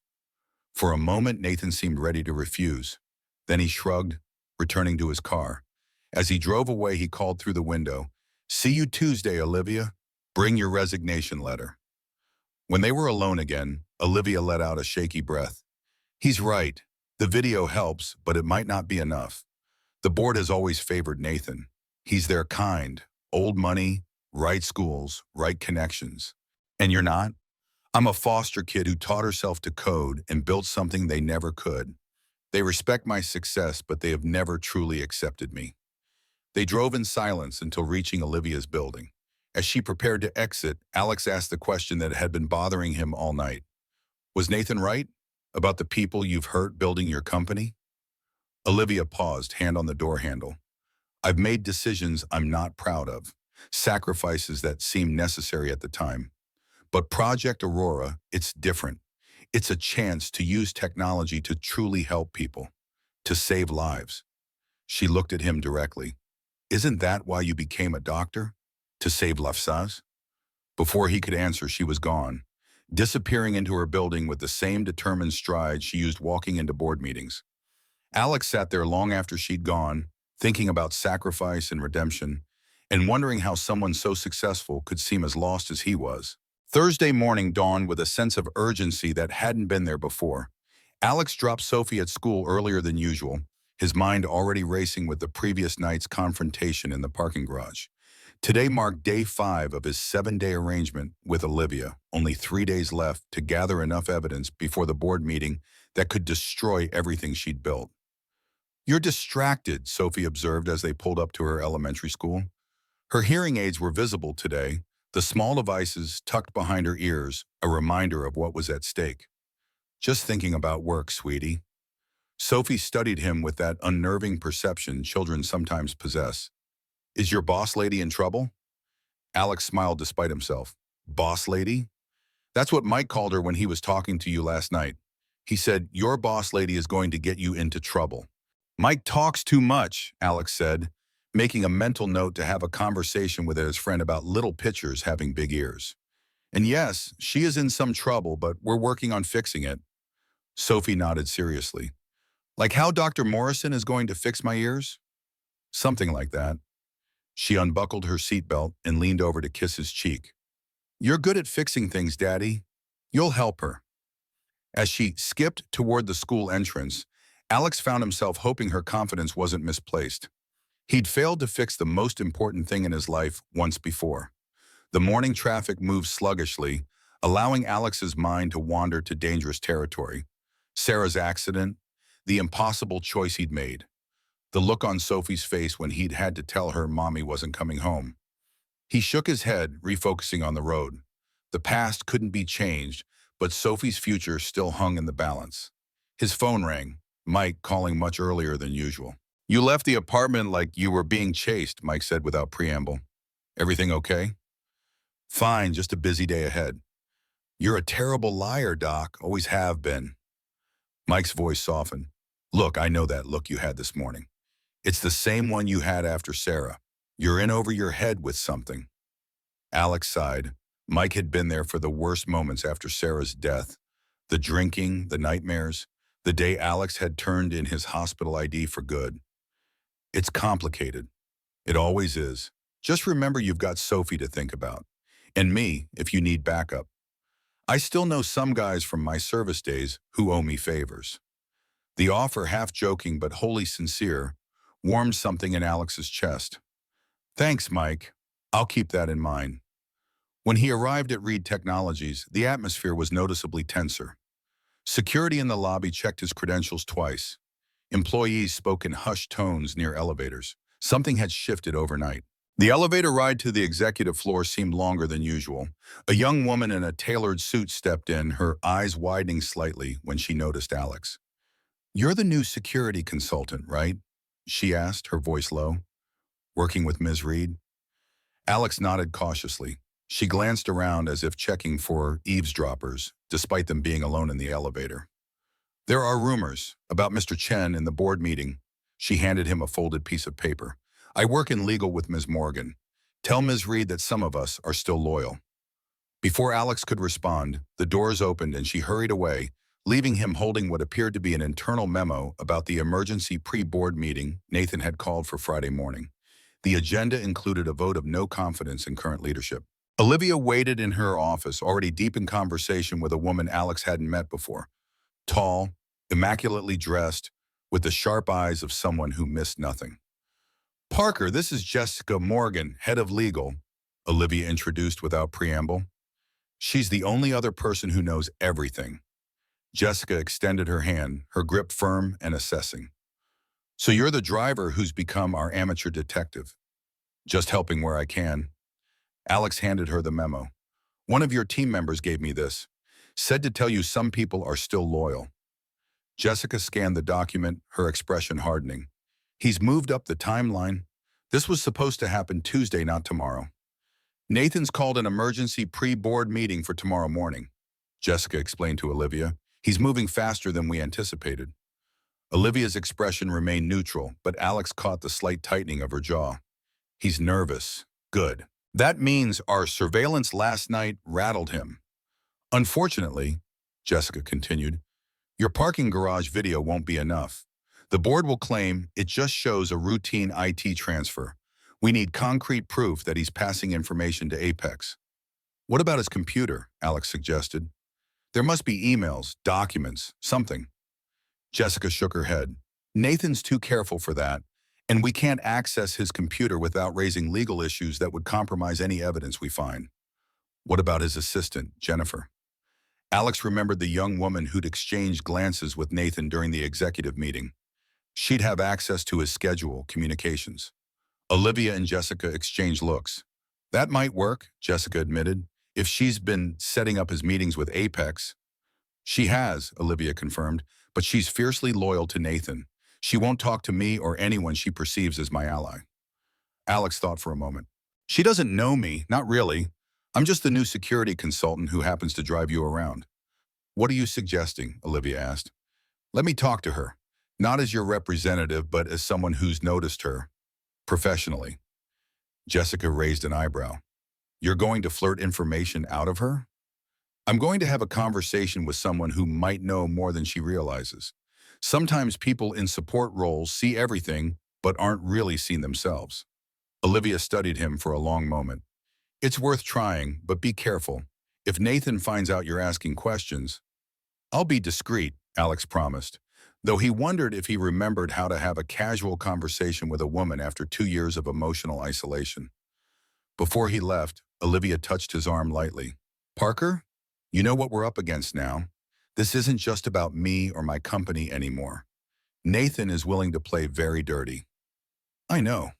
For a moment, Nathan seemed ready to refuse. Then he shrugged, returning to his car. As he drove away, he called through the window. See you Tuesday, Olivia. Bring your resignation letter. When they were alone again, Olivia let out a shaky breath. He's right. The video helps, but it might not be enough. The board has always favored Nathan. He's their kind. Old money, right schools, right connections. And you're not? I'm a foster kid who taught herself to code and built something they never could. They respect my success, but they have never truly accepted me. They drove in silence until reaching Olivia's building. As she prepared to exit, Alex asked the question that had been bothering him all night. Was Nathan right about the people you've hurt building your company? Olivia paused, hand on the door handle. I've made decisions I'm not proud of, sacrifices that seemed necessary at the time. But Project Aurora, it's different. It's a chance to use technology to truly help people, to save lives. She looked at him directly. Isn't that why you became a doctor? To save lives? Before he could answer, she was gone, disappearing into her building with the same determined stride she used walking into board meetings. Alex sat there long after she'd gone, thinking about sacrifice and redemption, and wondering how someone so successful could seem as lost as he was. Thursday morning dawned with a sense of urgency that hadn't been there before. Alex dropped Sophie at school earlier than usual, his mind already racing with the previous night's confrontation in the parking garage. Today marked day 5 of his 7-day arrangement with Olivia, only 3 days left to gather enough evidence before the board meeting that could destroy everything she'd built. You're distracted, Sophie observed as they pulled up to her elementary school. Her hearing aids were visible today, the small devices tucked behind her ears, a reminder of what was at stake. Just thinking about work, sweetie. Sophie studied him with that unnerving perception children sometimes possess. Is your boss lady in trouble? Alex smiled despite himself. Boss lady? That's what Mike called her when he was talking to you last night. He said, your boss lady is going to get you into trouble. Mike talks too much, Alex said, making a mental note to have a conversation with his friend about little pitchers having big ears. And yes, she is in some trouble, but we're working on fixing it. Sophie nodded seriously. Like how Dr. Morrison is going to fix my ears? Something like that. She unbuckled her seatbelt and leaned over to kiss his cheek. You're good at fixing things, Daddy. You'll help her. As she skipped toward the school entrance, Alex found himself hoping her confidence wasn't misplaced. He'd failed to fix the most important thing in his life once before. The morning traffic moved sluggishly, allowing Alex's mind to wander to dangerous territory. Sarah's accident, the impossible choice he'd made, the look on Sophie's face when he'd had to tell her Mommy wasn't coming home. He shook his head, refocusing on the road. The past couldn't be changed, but Sophie's future still hung in the balance. His phone rang, Mike calling much earlier than usual. You left the apartment like you were being chased, Mike said without preamble. Everything okay? Fine, just a busy day ahead. You're a terrible liar, Doc, always have been. Mike's voice softened. Look, I know that look you had this morning. It's the same one you had after Sarah. You're in over your head with something. Alex sighed. Mike had been there for the worst moments after Sarah's death. The drinking, the nightmares, the day Alex had turned in his hospital ID for good. It's complicated. It always is. Just remember you've got Sophie to think about. And me, if you need backup. I still know some guys from my service days who owe me favors. The offer, half joking but wholly sincere, warmed something in Alex's chest. Thanks, Mike. I'll keep that in mind. When he arrived at Reed Technologies, the atmosphere was noticeably tenser. Security in the lobby checked his credentials twice. Employees spoke in hushed tones near elevators. Something had shifted overnight. The elevator ride to the executive floor seemed longer than usual. A young woman in a tailored suit stepped in, her eyes widening slightly when she noticed Alex. "You're the new security consultant, right?" she asked, her voice low. "Working with Ms. Reed?" Alex nodded cautiously. She glanced around as if checking for eavesdroppers, despite them being alone in the elevator. "There are rumors about Mr. Chen in the board meeting." She handed him a folded piece of paper. "I work in legal with Ms. Morgan. Tell Ms. Reed that some of us are still loyal." Before Alex could respond, the doors opened and she hurried away, leaving him holding what appeared to be an internal memo about the emergency pre-board meeting Nathan had called for Friday morning. The agenda included a vote of no confidence in current leadership. Olivia waited in her office, already deep in conversation with a woman Alex hadn't met before. Tall, immaculately dressed, with the sharp eyes of someone who missed nothing. "Parker, this is Jessica Morgan, head of legal," Olivia introduced without preamble. "She's the only other person who knows everything." Jessica extended her hand, her grip firm and assessing. "So you're the driver who's become our amateur detective." "Just helping where I can." Alex handed her the memo. "One of your team members gave me this. Said to tell you some people are still loyal." Jessica scanned the document, her expression hardening. "He's moved up the timeline. This was supposed to happen Tuesday, not tomorrow." "Nathan's called an emergency pre-board meeting for tomorrow morning," Jessica explained to Olivia. "He's moving faster than we anticipated." Olivia's expression remained neutral, but Alex caught the slight tightening of her jaw. "He's nervous. Good. That means our surveillance last night rattled him." "Unfortunately," Jessica continued, "your parking garage video won't be enough. The board will claim it just shows a routine IT transfer. We need concrete proof that he's passing information to Apex." "What about his computer?" Alex suggested. "There must be emails, documents, something." Jessica shook her head. "Nathan's too careful for that, and we can't access his computer without raising legal issues that would compromise any evidence we find." "What about his assistant, Jennifer?" Alex remembered the young woman who'd exchanged glances with Nathan during the executive meeting. She'd have access to his schedule, communications. Olivia and Jessica exchanged looks. "That might work," Jessica admitted, "if she's been setting up his meetings with Apex." "She has," Olivia confirmed, "but she's fiercely loyal to Nathan. She won't talk to me or anyone she perceives as my ally." Alex thought for a moment. "She doesn't know me, not really. I'm just the new security consultant who happens to drive you around." "What are you suggesting?" Olivia asked. "Let me talk to her. Not as your representative, but as someone who's noticed her. Professionally." Jessica raised an eyebrow. "You're going to flirt information out of her?" "I'm going to have a conversation with someone who might know more than she realizes. Sometimes people in support roles see everything, but aren't really seen themselves." Olivia studied him for a long moment. "It's worth trying, but be careful. If Nathan finds out you're asking questions—" "I'll be discreet," Alex promised, though he wondered if he remembered how to have a casual conversation with a woman after 2 years of emotional isolation. Before he left, Olivia touched his arm lightly. "Parker, you know what we're up against now. This isn't just about me or my company anymore. Nathan is willing to play very dirty." "I know.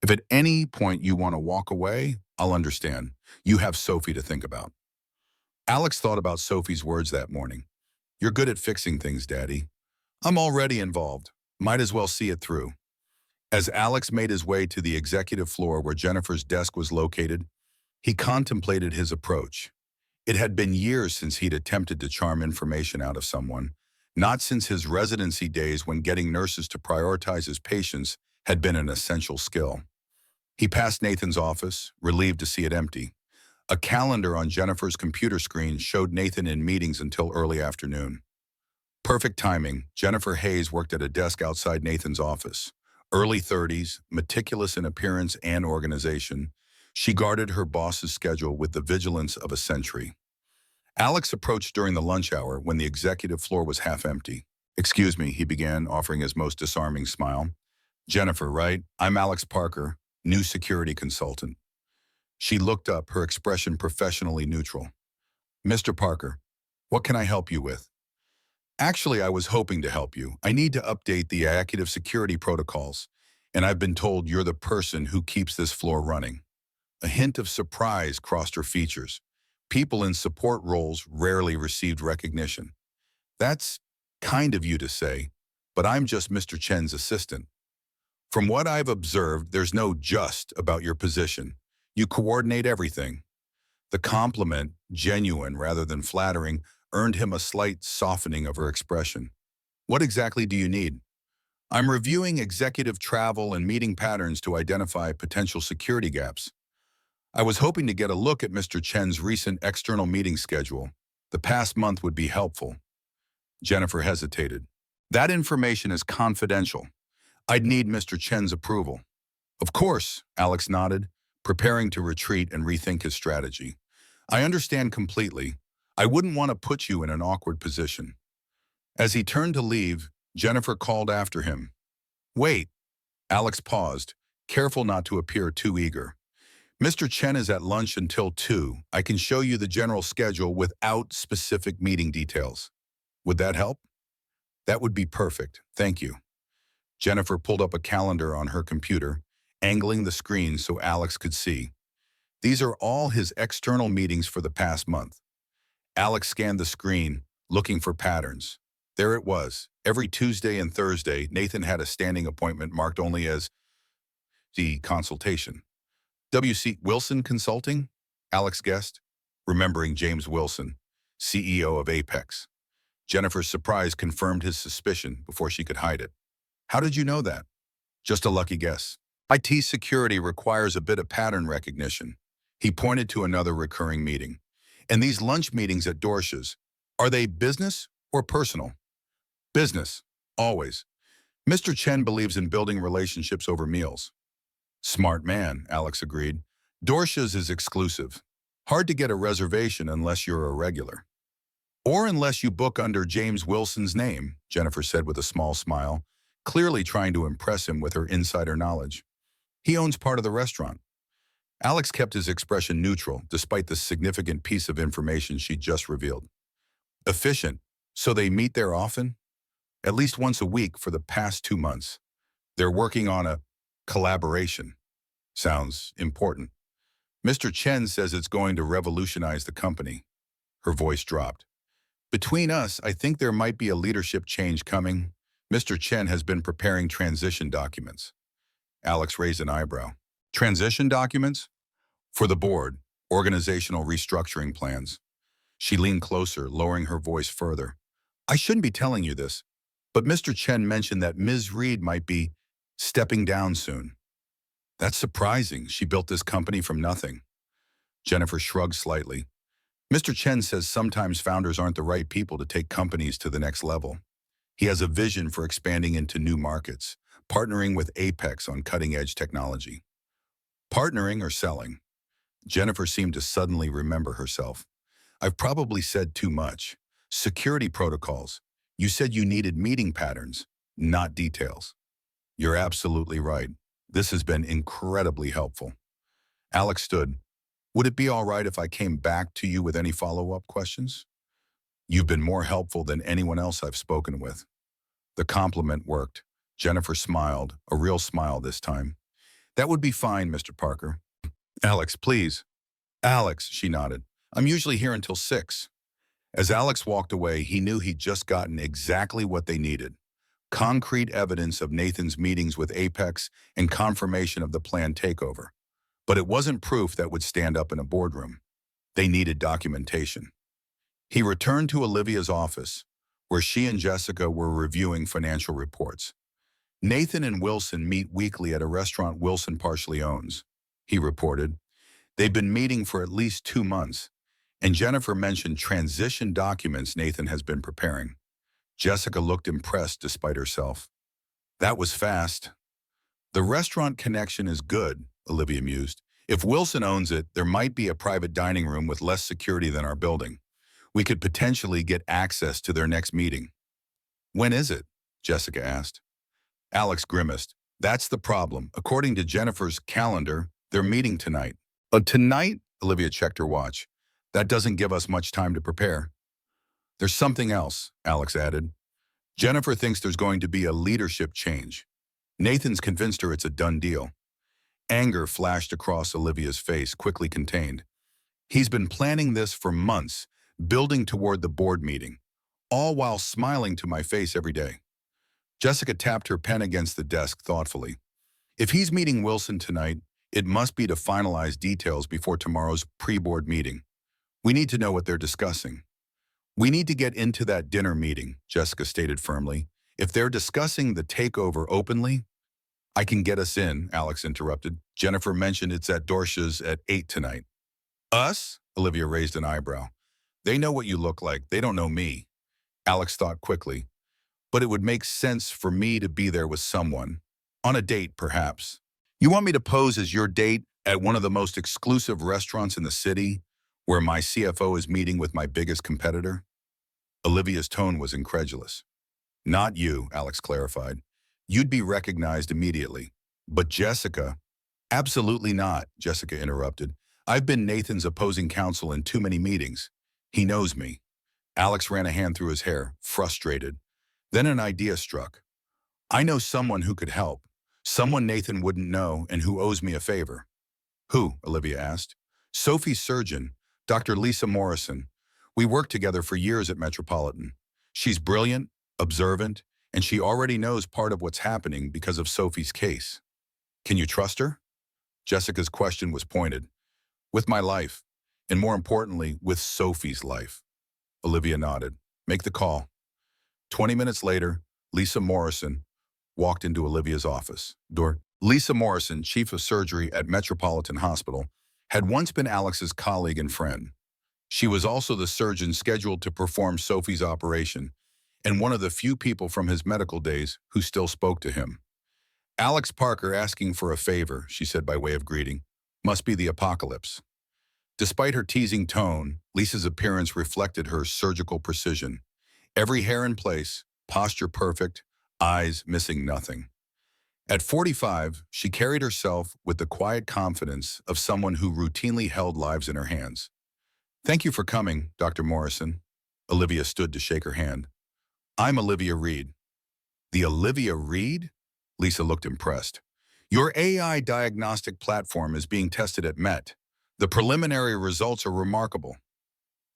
If at any point you want to walk away, I'll understand. You have Sophie to think about." Alex thought about Sophie's words that morning. "You're good at fixing things, Daddy." "I'm already involved. Might as well see it through." As Alex made his way to the executive floor where Jennifer's desk was located, he contemplated his approach. It had been years since he'd attempted to charm information out of someone, not since his residency days when getting nurses to prioritize his patients had been an essential skill. He passed Nathan's office, relieved to see it empty. A calendar on Jennifer's computer screen showed Nathan in meetings until early afternoon. Perfect timing, Jennifer Hayes worked at a desk outside Nathan's office. Early 30s, meticulous in appearance and organization, she guarded her boss's schedule with the vigilance of a sentry. Alex approached during the lunch hour when the executive floor was half empty. "Excuse me," he began, offering his most disarming smile. "Jennifer, right? I'm Alex Parker, new security consultant." She looked up, her expression professionally neutral. "Mr. Parker, what can I help you with?" "Actually, I was hoping to help you. I need to update the executive security protocols. And I've been told you're the person who keeps this floor running. A hint of surprise crossed her features. People in support roles rarely received recognition. That's kind of you to say, but I'm just Mr. Chen's assistant. From what I've observed, there's no just about your position. You coordinate everything. The compliment, genuine rather than flattering, earned him a slight softening of her expression. What exactly do you need? I'm reviewing executive travel and meeting patterns to identify potential security gaps. I was hoping to get a look at Mr. Chen's recent external meeting schedule. The past month would be helpful. Jennifer hesitated. That information is confidential. I'd need Mr. Chen's approval. Of course, Alex nodded, preparing to retreat and rethink his strategy. I understand completely. I wouldn't want to put you in an awkward position. As he turned to leave, Jennifer called after him. Wait. Alex paused, careful not to appear too eager. Mr. Chen is at lunch until 2. I can show you the general schedule without specific meeting details. Would that help? That would be perfect. Thank you. Jennifer pulled up a calendar on her computer, angling the screen so Alex could see. These are all his external meetings for the past month. Alex scanned the screen, looking for patterns. There it was. Every Tuesday and Thursday, Nathan had a standing appointment marked only as the consultation. W.C. Wilson Consulting? Alex guessed, remembering James Wilson, CEO of Apex. Jennifer's surprise confirmed his suspicion before she could hide it. How did you know that? Just a lucky guess. IT security requires a bit of pattern recognition. He pointed to another recurring meeting. And these lunch meetings at Dorsch's, are they business or personal? Business, always. Mr. Chen believes in building relationships over meals. Smart man, Alex agreed. Dorsch's is exclusive. Hard to get a reservation unless you're a regular. Or unless you book under James Wilson's name, Jennifer said with a small smile, clearly trying to impress him with her insider knowledge. He owns part of the restaurant. Alex kept his expression neutral, despite the significant piece of information she just revealed. Efficient, so they meet there often? At least once a week for the past 2 months. They're working on a collaboration. Sounds important. Mr. Chen says it's going to revolutionize the company. Her voice dropped. Between us, I think there might be a leadership change coming. Mr. Chen has been preparing transition documents. Alex raised an eyebrow. Transition documents? For the board, organizational restructuring plans. She leaned closer, lowering her voice further. I shouldn't be telling you this, but Mr. Chen mentioned that Ms. Reed might be stepping down soon. That's surprising. She built this company from nothing. Jennifer shrugged slightly. Mr. Chen says sometimes founders aren't the right people to take companies to the next level. He has a vision for expanding into new markets, partnering with Apex on cutting-edge technology. Partnering or selling? Jennifer seemed to suddenly remember herself. I've probably said too much. Security protocols. You said you needed meeting patterns, not details. You're absolutely right. This has been incredibly helpful. Alex stood. Would it be all right if I came back to you with any follow-up questions? You've been more helpful than anyone else I've spoken with. The compliment worked. Jennifer smiled, a real smile this time. That would be fine, Mr. Parker. Alex, please. Alex, she nodded. I'm usually here until 6. As Alex walked away, he knew he'd just gotten exactly what they needed. Concrete evidence of Nathan's meetings with Apex and confirmation of the planned takeover. But it wasn't proof that would stand up in a boardroom. They needed documentation. He returned to Olivia's office, where she and Jessica were reviewing financial reports. Nathan and Wilson meet weekly at a restaurant Wilson partially owns, he reported. They've been meeting for at least 2 months, and Jennifer mentioned transition documents Nathan has been preparing. Jessica looked impressed despite herself. That was fast. The restaurant connection is good, Olivia mused. If Wilson owns it, there might be a private dining room with less security than our building. We could potentially get access to their next meeting. When is it? Jessica asked. Alex grimaced. That's the problem. According to Jennifer's calendar, they're meeting tonight. Tonight? Olivia checked her watch. That doesn't give us much time to prepare. There's something else, Alex added. Jennifer thinks there's going to be a leadership change. Nathan's convinced her it's a done deal. Anger flashed across Olivia's face, quickly contained. He's been planning this for months, building toward the board meeting, all while smiling to my face every day. Jessica tapped her pen against the desk thoughtfully. If he's meeting Wilson tonight, it must be to finalize details before tomorrow's pre-board meeting. We need to know what they're discussing. We need to get into that dinner meeting, Jessica stated firmly. If they're discussing the takeover openly, I can get us in, Alex interrupted. Jennifer mentioned it's at Dorsch's at 8 tonight. Us? Olivia raised an eyebrow. They know what you look like. They don't know me. Alex thought quickly. But it would make sense for me to be there with someone. On a date, perhaps. You want me to pose as your date at one of the most exclusive restaurants in the city, where my CFO is meeting with my biggest competitor? Olivia's tone was incredulous. Not you, Alex clarified. You'd be recognized immediately. But Jessica... Absolutely not, Jessica interrupted. I've been Nathan's opposing counsel in too many meetings. He knows me. Alex ran a hand through his hair, frustrated. Then an idea struck. I know someone who could help. Someone Nathan wouldn't know and who owes me a favor. Who? Olivia asked. Sophie's surgeon, Dr. Lisa Morrison. We worked together for years at Metropolitan. She's brilliant, observant, and she already knows part of what's happening because of Sophie's case. Can you trust her? Jessica's question was pointed. With my life, and more importantly, with Sophie's life. Olivia nodded. Make the call. 20 minutes later, Lisa Morrison walked into Olivia's office. Lisa Morrison, chief of surgery at Metropolitan Hospital, had once been Alex's colleague and friend. She was also the surgeon scheduled to perform Sophie's operation, and one of the few people from his medical days who still spoke to him. Alex Parker asking for a favor, she said by way of greeting. Must be the apocalypse. Despite her teasing tone, Lisa's appearance reflected her surgical precision. Every hair in place, posture perfect, eyes missing nothing. At 45, she carried herself with the quiet confidence of someone who routinely held lives in her hands. Thank you for coming, Dr. Morrison. Olivia stood to shake her hand. I'm Olivia Reed. The Olivia Reed? Lisa looked impressed. Your AI diagnostic platform is being tested at Met. The preliminary results are remarkable.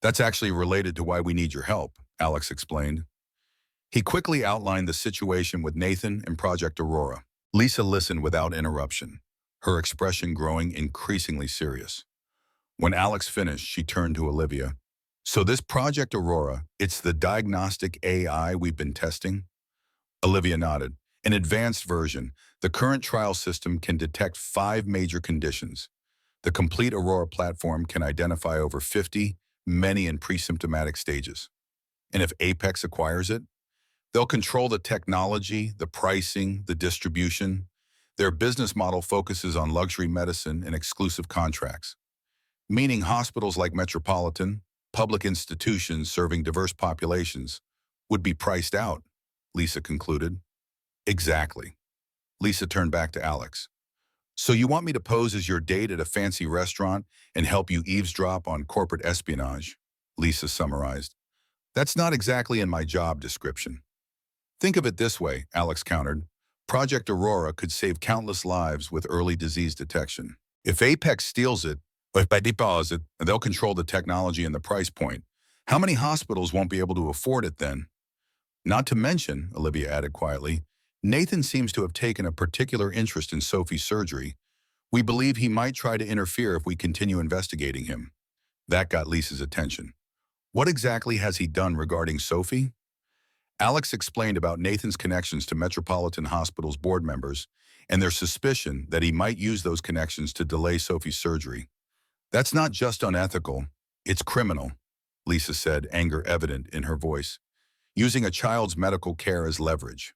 That's actually related to why we need your help, Alex explained. He quickly outlined the situation with Nathan and Project Aurora. Lisa listened without interruption, her expression growing increasingly serious. When Alex finished, she turned to Olivia. So this Project Aurora, it's the diagnostic AI we've been testing? Olivia nodded. An advanced version, the current trial system can detect 5 major conditions. The complete Aurora platform can identify over 50, many in pre-symptomatic stages. And if Apex acquires it, they'll control the technology, the pricing, the distribution. Their business model focuses on luxury medicine and exclusive contracts, meaning hospitals like Metropolitan, public institutions serving diverse populations, would be priced out, Lisa concluded. Exactly. Lisa turned back to Alex. So you want me to pose as your date at a fancy restaurant and help you eavesdrop on corporate espionage? Lisa summarized. That's not exactly in my job description. Think of it this way, Alex countered. Project Aurora could save countless lives with early disease detection. If Apex steals it, or if they deposit, they'll control the technology and the price point. How many hospitals won't be able to afford it then? Not to mention, Olivia added quietly, Nathan seems to have taken a particular interest in Sophie's surgery. We believe he might try to interfere if we continue investigating him. That got Lisa's attention. What exactly has he done regarding Sophie? Alex explained about Nathan's connections to Metropolitan Hospital's board members and their suspicion that he might use those connections to delay Sophie's surgery. That's not just unethical, it's criminal, Lisa said, anger evident in her voice, using a child's medical care as leverage.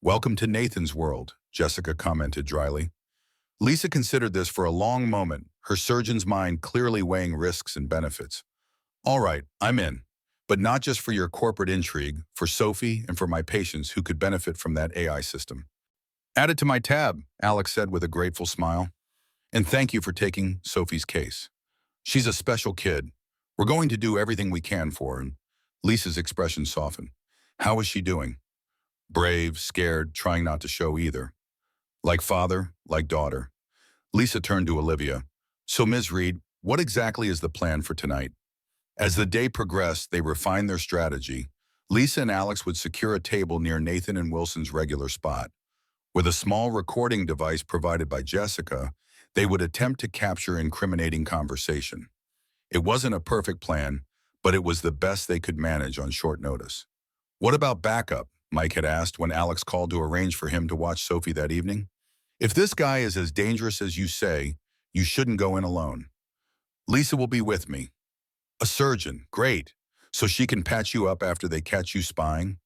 Welcome to Nathan's world, Jessica commented dryly. Lisa considered this for a long moment, her surgeon's mind clearly weighing risks and benefits. All right, I'm in. But not just for your corporate intrigue, for Sophie and for my patients who could benefit from that AI system. Add it to my tab, Alex said with a grateful smile. And thank you for taking Sophie's case. She's a special kid. We're going to do everything we can for her. And Lisa's expression softened. How is she doing? Brave, scared, trying not to show either. Like father, like daughter. Lisa turned to Olivia. So, Ms. Reed, what exactly is the plan for tonight? As the day progressed, they refined their strategy. Lisa and Alex would secure a table near Nathan and Wilson's regular spot. With a small recording device provided by Jessica, they would attempt to capture incriminating conversation. It wasn't a perfect plan, but it was the best they could manage on short notice. What about backup? Mike had asked when Alex called to arrange for him to watch Sophie that evening. If this guy is as dangerous as you say, you shouldn't go in alone. Lisa will be with me. A surgeon, great. So she can patch you up after they catch you spying?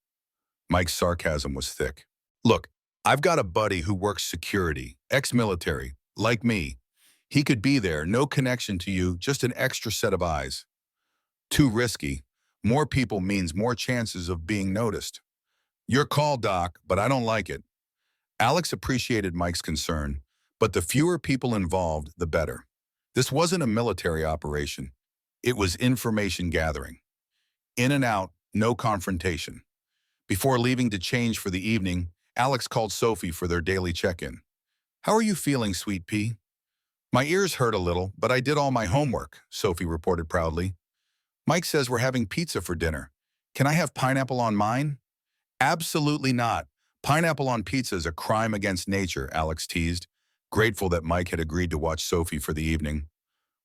Mike's sarcasm was thick. Look, I've got a buddy who works security, ex-military, like me. He could be there, no connection to you, just an extra set of eyes. Too risky. More people means more chances of being noticed. Your call, Doc, but I don't like it. Alex appreciated Mike's concern, but the fewer people involved, the better. This wasn't a military operation. It was information gathering. In and out, no confrontation. Before leaving to change for the evening, Alex called Sophie for their daily check-in. How are you feeling, sweet pea? My ears hurt a little, but I did all my homework, Sophie reported proudly. Mike says we're having pizza for dinner. Can I have pineapple on mine? Absolutely not. Pineapple on pizza is a crime against nature, Alex teased, grateful that Mike had agreed to watch Sophie for the evening.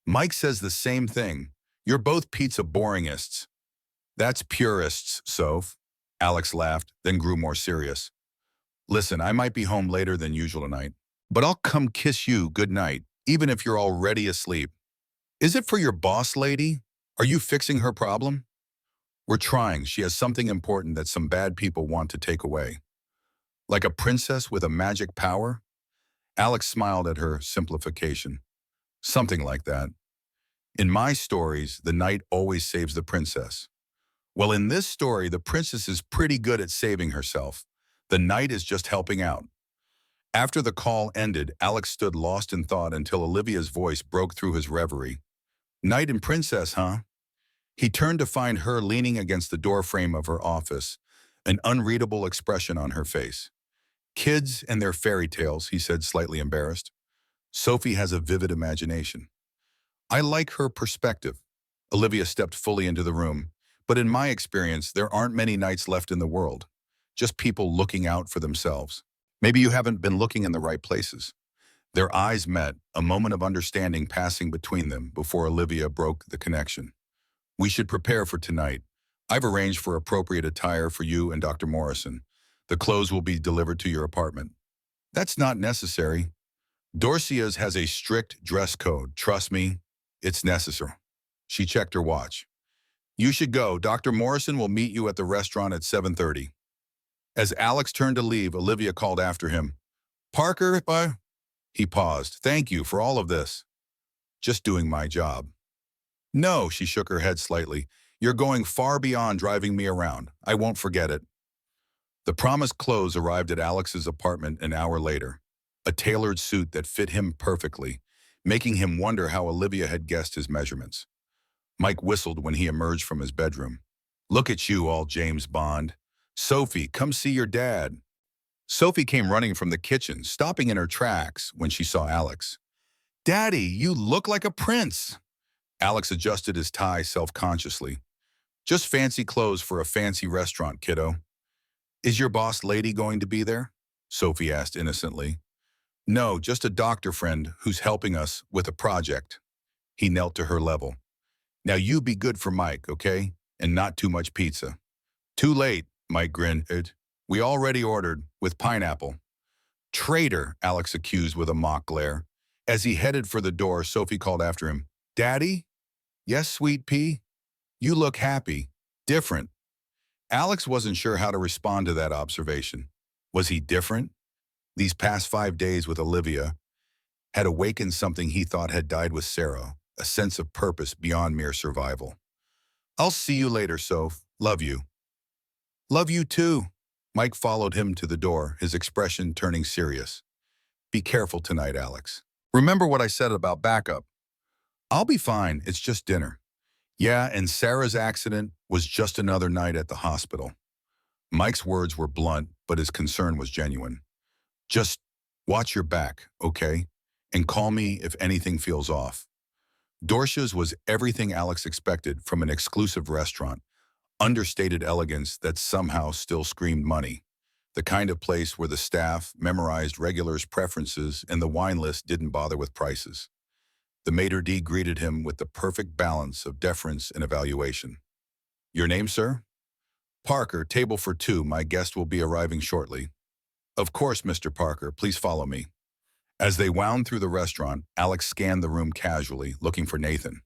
Mike says the same thing. You're both pizza boringists. That's purists, Soph. Alex laughed, then grew more serious. Listen, I might be home later than usual tonight, but I'll come kiss you good night, even if you're already asleep. Is it for your boss lady? Are you fixing her problem? We're trying. She has something important that some bad people want to take away. Like a princess with a magic power? Alex smiled at her simplification. Something like that. In my stories, the knight always saves the princess. Well, in this story, the princess is pretty good at saving herself. The knight is just helping out. After the call ended, Alex stood lost in thought until Olivia's voice broke through his reverie. Knight and princess, huh? He turned to find her leaning against the doorframe of her office, an unreadable expression on her face. Kids and their fairy tales, he said, slightly embarrassed. Sophie has a vivid imagination. I like her perspective. Olivia stepped fully into the room. But in my experience, there aren't many knights left in the world. Just people looking out for themselves. Maybe you haven't been looking in the right places. Their eyes met, a moment of understanding passing between them before Olivia broke the connection. We should prepare for tonight. I've arranged for appropriate attire for you and Dr. Morrison. The clothes will be delivered to your apartment. That's not necessary. Dorcia's has a strict dress code. Trust me, it's necessary. She checked her watch. You should go. Dr. Morrison will meet you at the restaurant at 7:30. As Alex turned to leave, Olivia called after him. Parker, He paused. Thank you for all of this. Just doing my job. No, she shook her head slightly. You're going far beyond driving me around. I won't forget it. The promised clothes arrived at Alex's apartment an hour later. A tailored suit that fit him perfectly, making him wonder how Olivia had guessed his measurements. Mike whistled when he emerged from his bedroom. Look at you, all James Bond. Sophie, come see your dad. Sophie came running from the kitchen, stopping in her tracks when she saw Alex. Daddy, you look like a prince. Alex adjusted his tie self-consciously. Just fancy clothes for a fancy restaurant, kiddo. Is your boss lady going to be there? Sophie asked innocently. No, just a doctor friend who's helping us with a project. He knelt to her level. Now you be good for Mike, okay? And not too much pizza. Too late, Mike grinned. We already ordered, with pineapple. Traitor, Alex accused with a mock glare. As he headed for the door, Sophie called after him. Daddy? Yes, sweet pea? You look happy. Different. Alex wasn't sure how to respond to that observation. Was he different? These past 5 days with Olivia had awakened something he thought had died with Sarah, a sense of purpose beyond mere survival. I'll see you later, Soph. Love you. Love you too. Mike followed him to the door, his expression turning serious. Be careful tonight, Alex. Remember what I said about backup. I'll be fine, it's just dinner. Yeah, and Sarah's accident was just another night at the hospital. Mike's words were blunt, but his concern was genuine. Just Watch your back, okay? And call me if anything feels off. Dorsha's was everything Alex expected from an exclusive restaurant, understated elegance that somehow still screamed money. The kind of place where the staff memorized regulars' preferences and the wine list didn't bother with prices. The maitre d' greeted him with the perfect balance of deference and evaluation. Your name, sir? Parker, table for two. My guest will be arriving shortly. Of course, Mr. Parker, please follow me. As they wound through the restaurant, Alex scanned the room casually, looking for Nathan.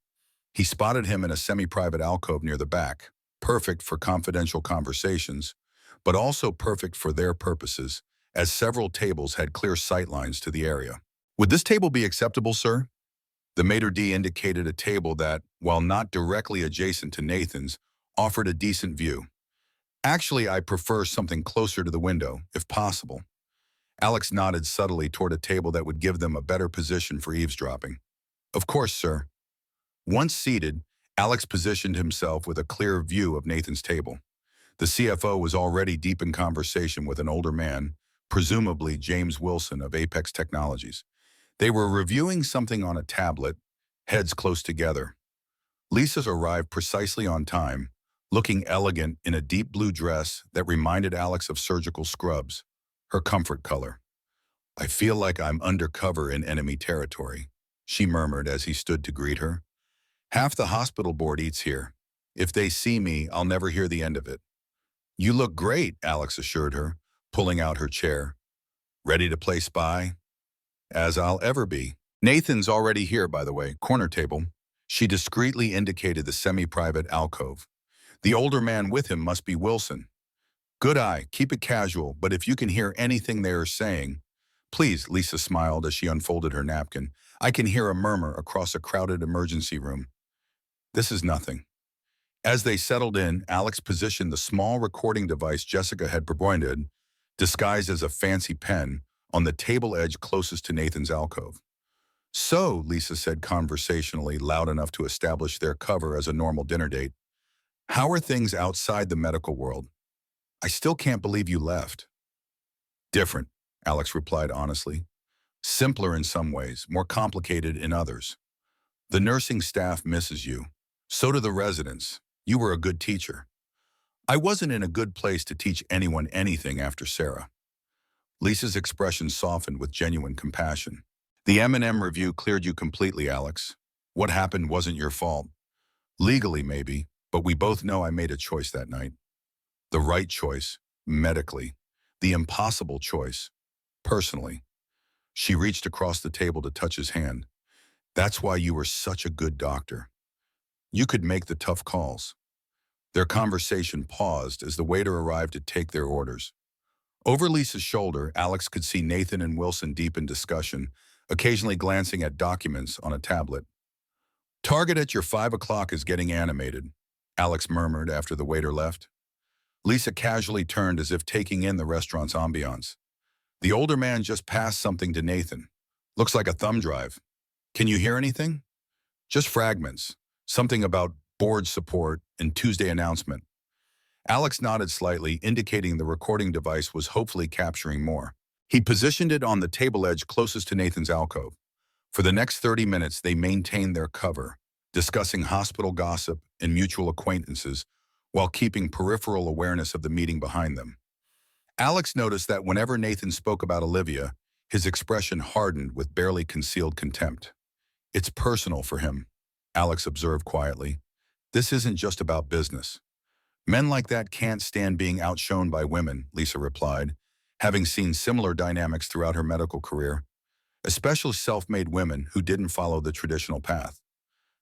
He spotted him in a semi-private alcove near the back, perfect for confidential conversations, but also perfect for their purposes, as several tables had clear sightlines to the area. Would this table be acceptable, sir? The maitre d' indicated a table that, while not directly adjacent to Nathan's, offered a decent view. Actually, I prefer something closer to the window, if possible. Alex nodded subtly toward a table that would give them a better position for eavesdropping. Of course, sir. Once seated, Alex positioned himself with a clear view of Nathan's table. The CFO was already deep in conversation with an older man, presumably James Wilson of Apex Technologies. They were reviewing something on a tablet, heads close together. Lisa's arrived precisely on time, looking elegant in a deep blue dress that reminded Alex of surgical scrubs, her comfort color. I feel like I'm undercover in enemy territory, she murmured as he stood to greet her. Half the hospital board eats here. If they see me, I'll never hear the end of it. You look great, Alex assured her, pulling out her chair. Ready to play spy? As I'll ever be. Nathan's already here, by the way, corner table. She discreetly indicated the semi-private alcove. The older man with him must be Wilson. Good eye, keep it casual, but if you can hear anything they are saying, please, Lisa smiled as she unfolded her napkin. I can hear a murmur across a crowded emergency room. This is nothing. As they settled in, Alex positioned the small recording device Jessica had provided, disguised as a fancy pen, on the table edge closest to Nathan's alcove. So, Lisa said conversationally, loud enough to establish their cover as a normal dinner date, how are things outside the medical world? I still can't believe you left. Different, Alex replied honestly. Simpler in some ways, more complicated in others. The nursing staff misses you. So do the residents. You were a good teacher. I wasn't in a good place to teach anyone anything after Sarah. Lisa's expression softened with genuine compassion. The M&M review cleared you completely, Alex. What happened wasn't your fault. Legally, maybe, but we both know I made a choice that night. The right choice, medically. The impossible choice, personally. She reached across the table to touch his hand. That's why you were such a good doctor. You could make the tough calls. Their conversation paused as the waiter arrived to take their orders. Over Lisa's shoulder, Alex could see Nathan and Wilson deep in discussion, occasionally glancing at documents on a tablet. Target at your 5 o'clock is getting animated, Alex murmured after the waiter left. Lisa casually turned as if taking in the restaurant's ambiance. The older man just passed something to Nathan. Looks like a thumb drive. Can you hear anything? Just fragments. Something about board support and Tuesday announcement. Alex nodded slightly, indicating the recording device was hopefully capturing more. He positioned it on the table edge closest to Nathan's alcove. For the next 30 minutes, they maintained their cover, discussing hospital gossip and mutual acquaintances while keeping peripheral awareness of the meeting behind them. Alex noticed that whenever Nathan spoke about Olivia, his expression hardened with barely concealed contempt. It's personal for him, Alex observed quietly. This isn't just about business. Men like that can't stand being outshone by women, Lisa replied, having seen similar dynamics throughout her medical career, especially self-made women who didn't follow the traditional path.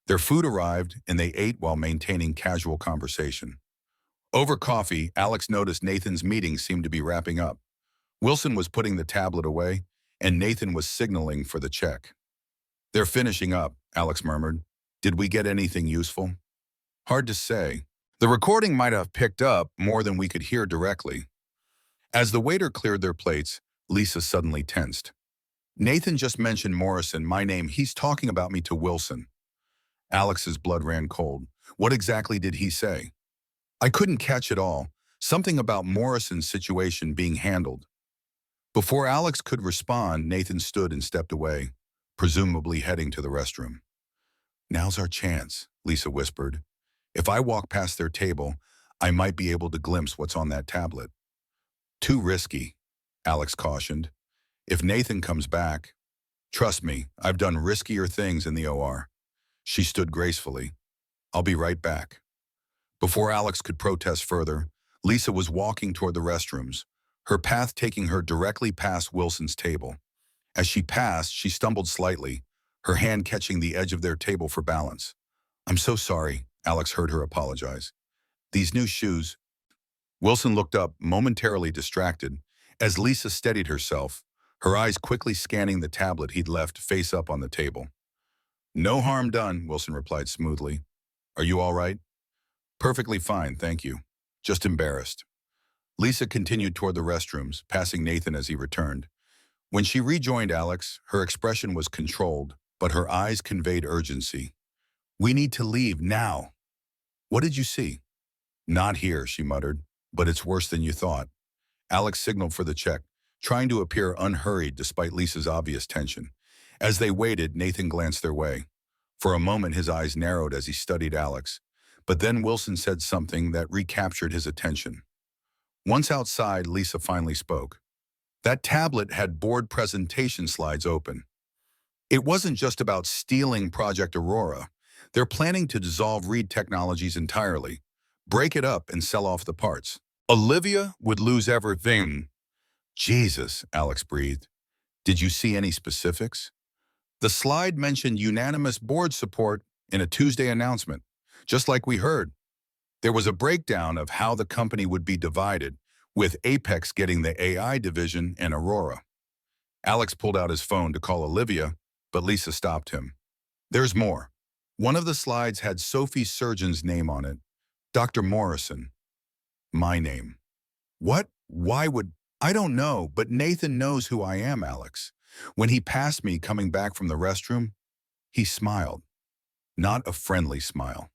Their food arrived, and they ate while maintaining casual conversation. Over coffee, Alex noticed Nathan's meeting seemed to be wrapping up. Wilson was putting the tablet away, and Nathan was signaling for the check. They're finishing up, Alex murmured. Did we get anything useful? Hard to say. The recording might have picked up more than we could hear directly. As the waiter cleared their plates, Lisa suddenly tensed. Nathan just mentioned Morrison, my name. He's talking about me to Wilson. Alex's blood ran cold. What exactly did he say? I couldn't catch it all. Something about Morrison's situation being handled. Before Alex could respond, Nathan stood and stepped away, presumably heading to the restroom. "Now's our chance," Lisa whispered. "If I walk past their table, I might be able to glimpse what's on that tablet." "Too risky," Alex cautioned. "If Nathan comes back, trust me, I've done riskier things in the OR." She stood gracefully. "I'll be right back." Before Alex could protest further, Lisa was walking toward the restrooms, her path taking her directly past Wilson's table. As she passed, she stumbled slightly, her hand catching the edge of their table for balance. "I'm so sorry," Alex heard her apologize. "These new shoes—" Wilson looked up, momentarily distracted, as Lisa steadied herself, her eyes quickly scanning the tablet he'd left face up on the table. "No harm done," Wilson replied smoothly. "Are you all right?" "Perfectly fine, thank you. Just embarrassed." Lisa continued toward the restrooms, passing Nathan as he returned. When she rejoined Alex, her expression was controlled, but her eyes conveyed urgency. "We need to leave now." "What did you see?" "Not here," she muttered, "but it's worse than you thought." Alex signaled for the check, trying to appear unhurried despite Lisa's obvious tension. As they waited, Nathan glanced their way. For a moment, his eyes narrowed as he studied Alex, but then Wilson said something that recaptured his attention. Once outside, Lisa finally spoke. That tablet had board presentation slides open. It wasn't just about stealing Project Aurora. They're planning to dissolve Reed Technologies entirely, break it up and sell off the parts. Olivia would lose everything. "Jesus," Alex breathed. "Did you see any specifics?" "The slide mentioned unanimous board support in a Tuesday announcement, just like we heard. There was a breakdown of how the company would be divided, with Apex getting the AI division and Aurora." Alex pulled out his phone to call Olivia, but Lisa stopped him. "There's more. One of the slides had Sophie Surgeon's name on it. Dr. Morrison. My name." "What? Why would—" "I don't know, but Nathan knows who I am, Alex. When he passed me coming back from the restroom, he smiled. Not a friendly smile."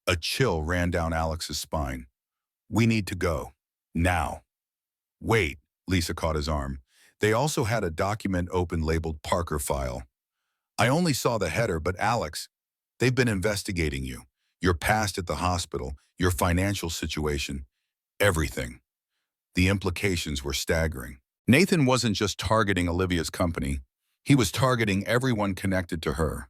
A chill ran down Alex's spine. "We need to go. Now." "Wait," Lisa caught his arm. "They also had a document open labeled Parker File. I only saw the header, but Alex, they've been investigating you. Your past at the hospital, your financial situation, everything." The implications were staggering. Nathan wasn't just targeting Olivia's company. He was targeting everyone connected to her,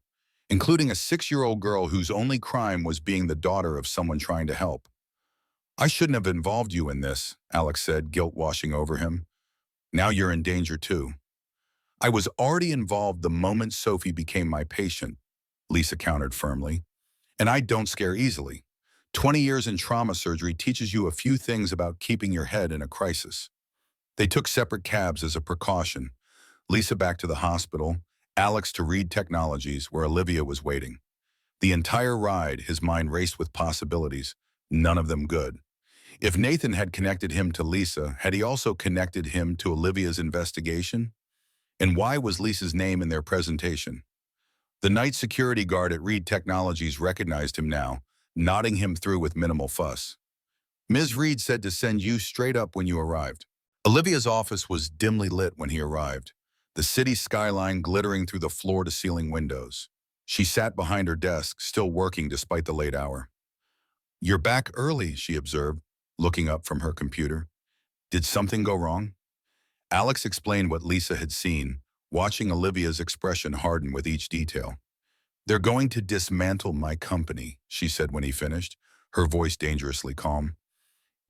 including a 6-year-old girl whose only crime was being the daughter of someone trying to help. "I shouldn't have involved you in this," Alex said, guilt washing over him. "Now you're in danger too." "I was already involved the moment Sophie became my patient," Lisa countered firmly. "And I don't scare easily. 20 years in trauma surgery teaches you a few things about keeping your head in a crisis." They took separate cabs as a precaution. Lisa back to the hospital, Alex to Reed Technologies, where Olivia was waiting. The entire ride, his mind raced with possibilities, none of them good. If Nathan had connected him to Lisa, had he also connected him to Olivia's investigation? And why was Lisa's name in their presentation? The night security guard at Reed Technologies recognized him now, nodding him through with minimal fuss. "Ms. Reed said to send you straight up when you arrived." Olivia's office was dimly lit when he arrived, the city skyline glittering through the floor-to-ceiling windows. She sat behind her desk, still working despite the late hour. "You're back early," she observed, looking up from her computer. "Did something go wrong?" Alex explained what Lisa had seen, watching Olivia's expression harden with each detail. "They're going to dismantle my company," she said when he finished, her voice dangerously calm.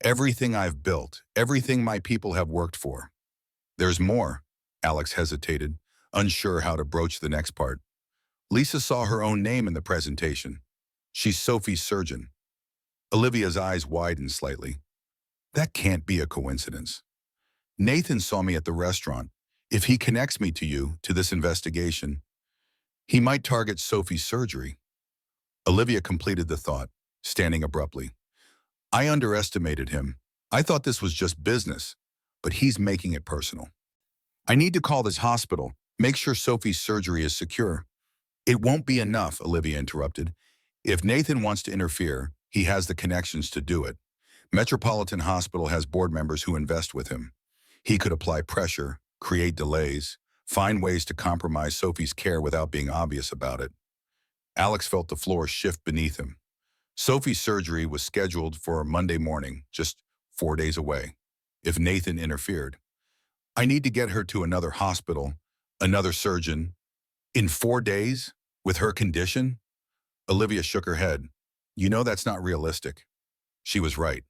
"Everything I've built, everything my people have worked for." "There's more," Alex hesitated, unsure how to broach the next part. "Lisa saw her own name in the presentation. She's Sophie's surgeon." Olivia's eyes widened slightly. "That can't be a coincidence. Nathan saw me at the restaurant. If he connects me to you, to this investigation, he might target Sophie's surgery." Olivia completed the thought, standing abruptly. "I underestimated him. I thought this was just business, but he's making it personal." "I need to call this hospital, make sure Sophie's surgery is secure." "It won't be enough," Olivia interrupted. "If Nathan wants to interfere, he has the connections to do it. Metropolitan Hospital has board members who invest with him. He could apply pressure, create delays, find ways to compromise Sophie's care without being obvious about it. Alex felt the floor shift beneath him. Sophie's surgery was scheduled for Monday morning, just 4 days away. If Nathan interfered, I need to get her to another hospital, another surgeon. In 4 days? With her condition? Olivia shook her head. You know that's not realistic. She was right.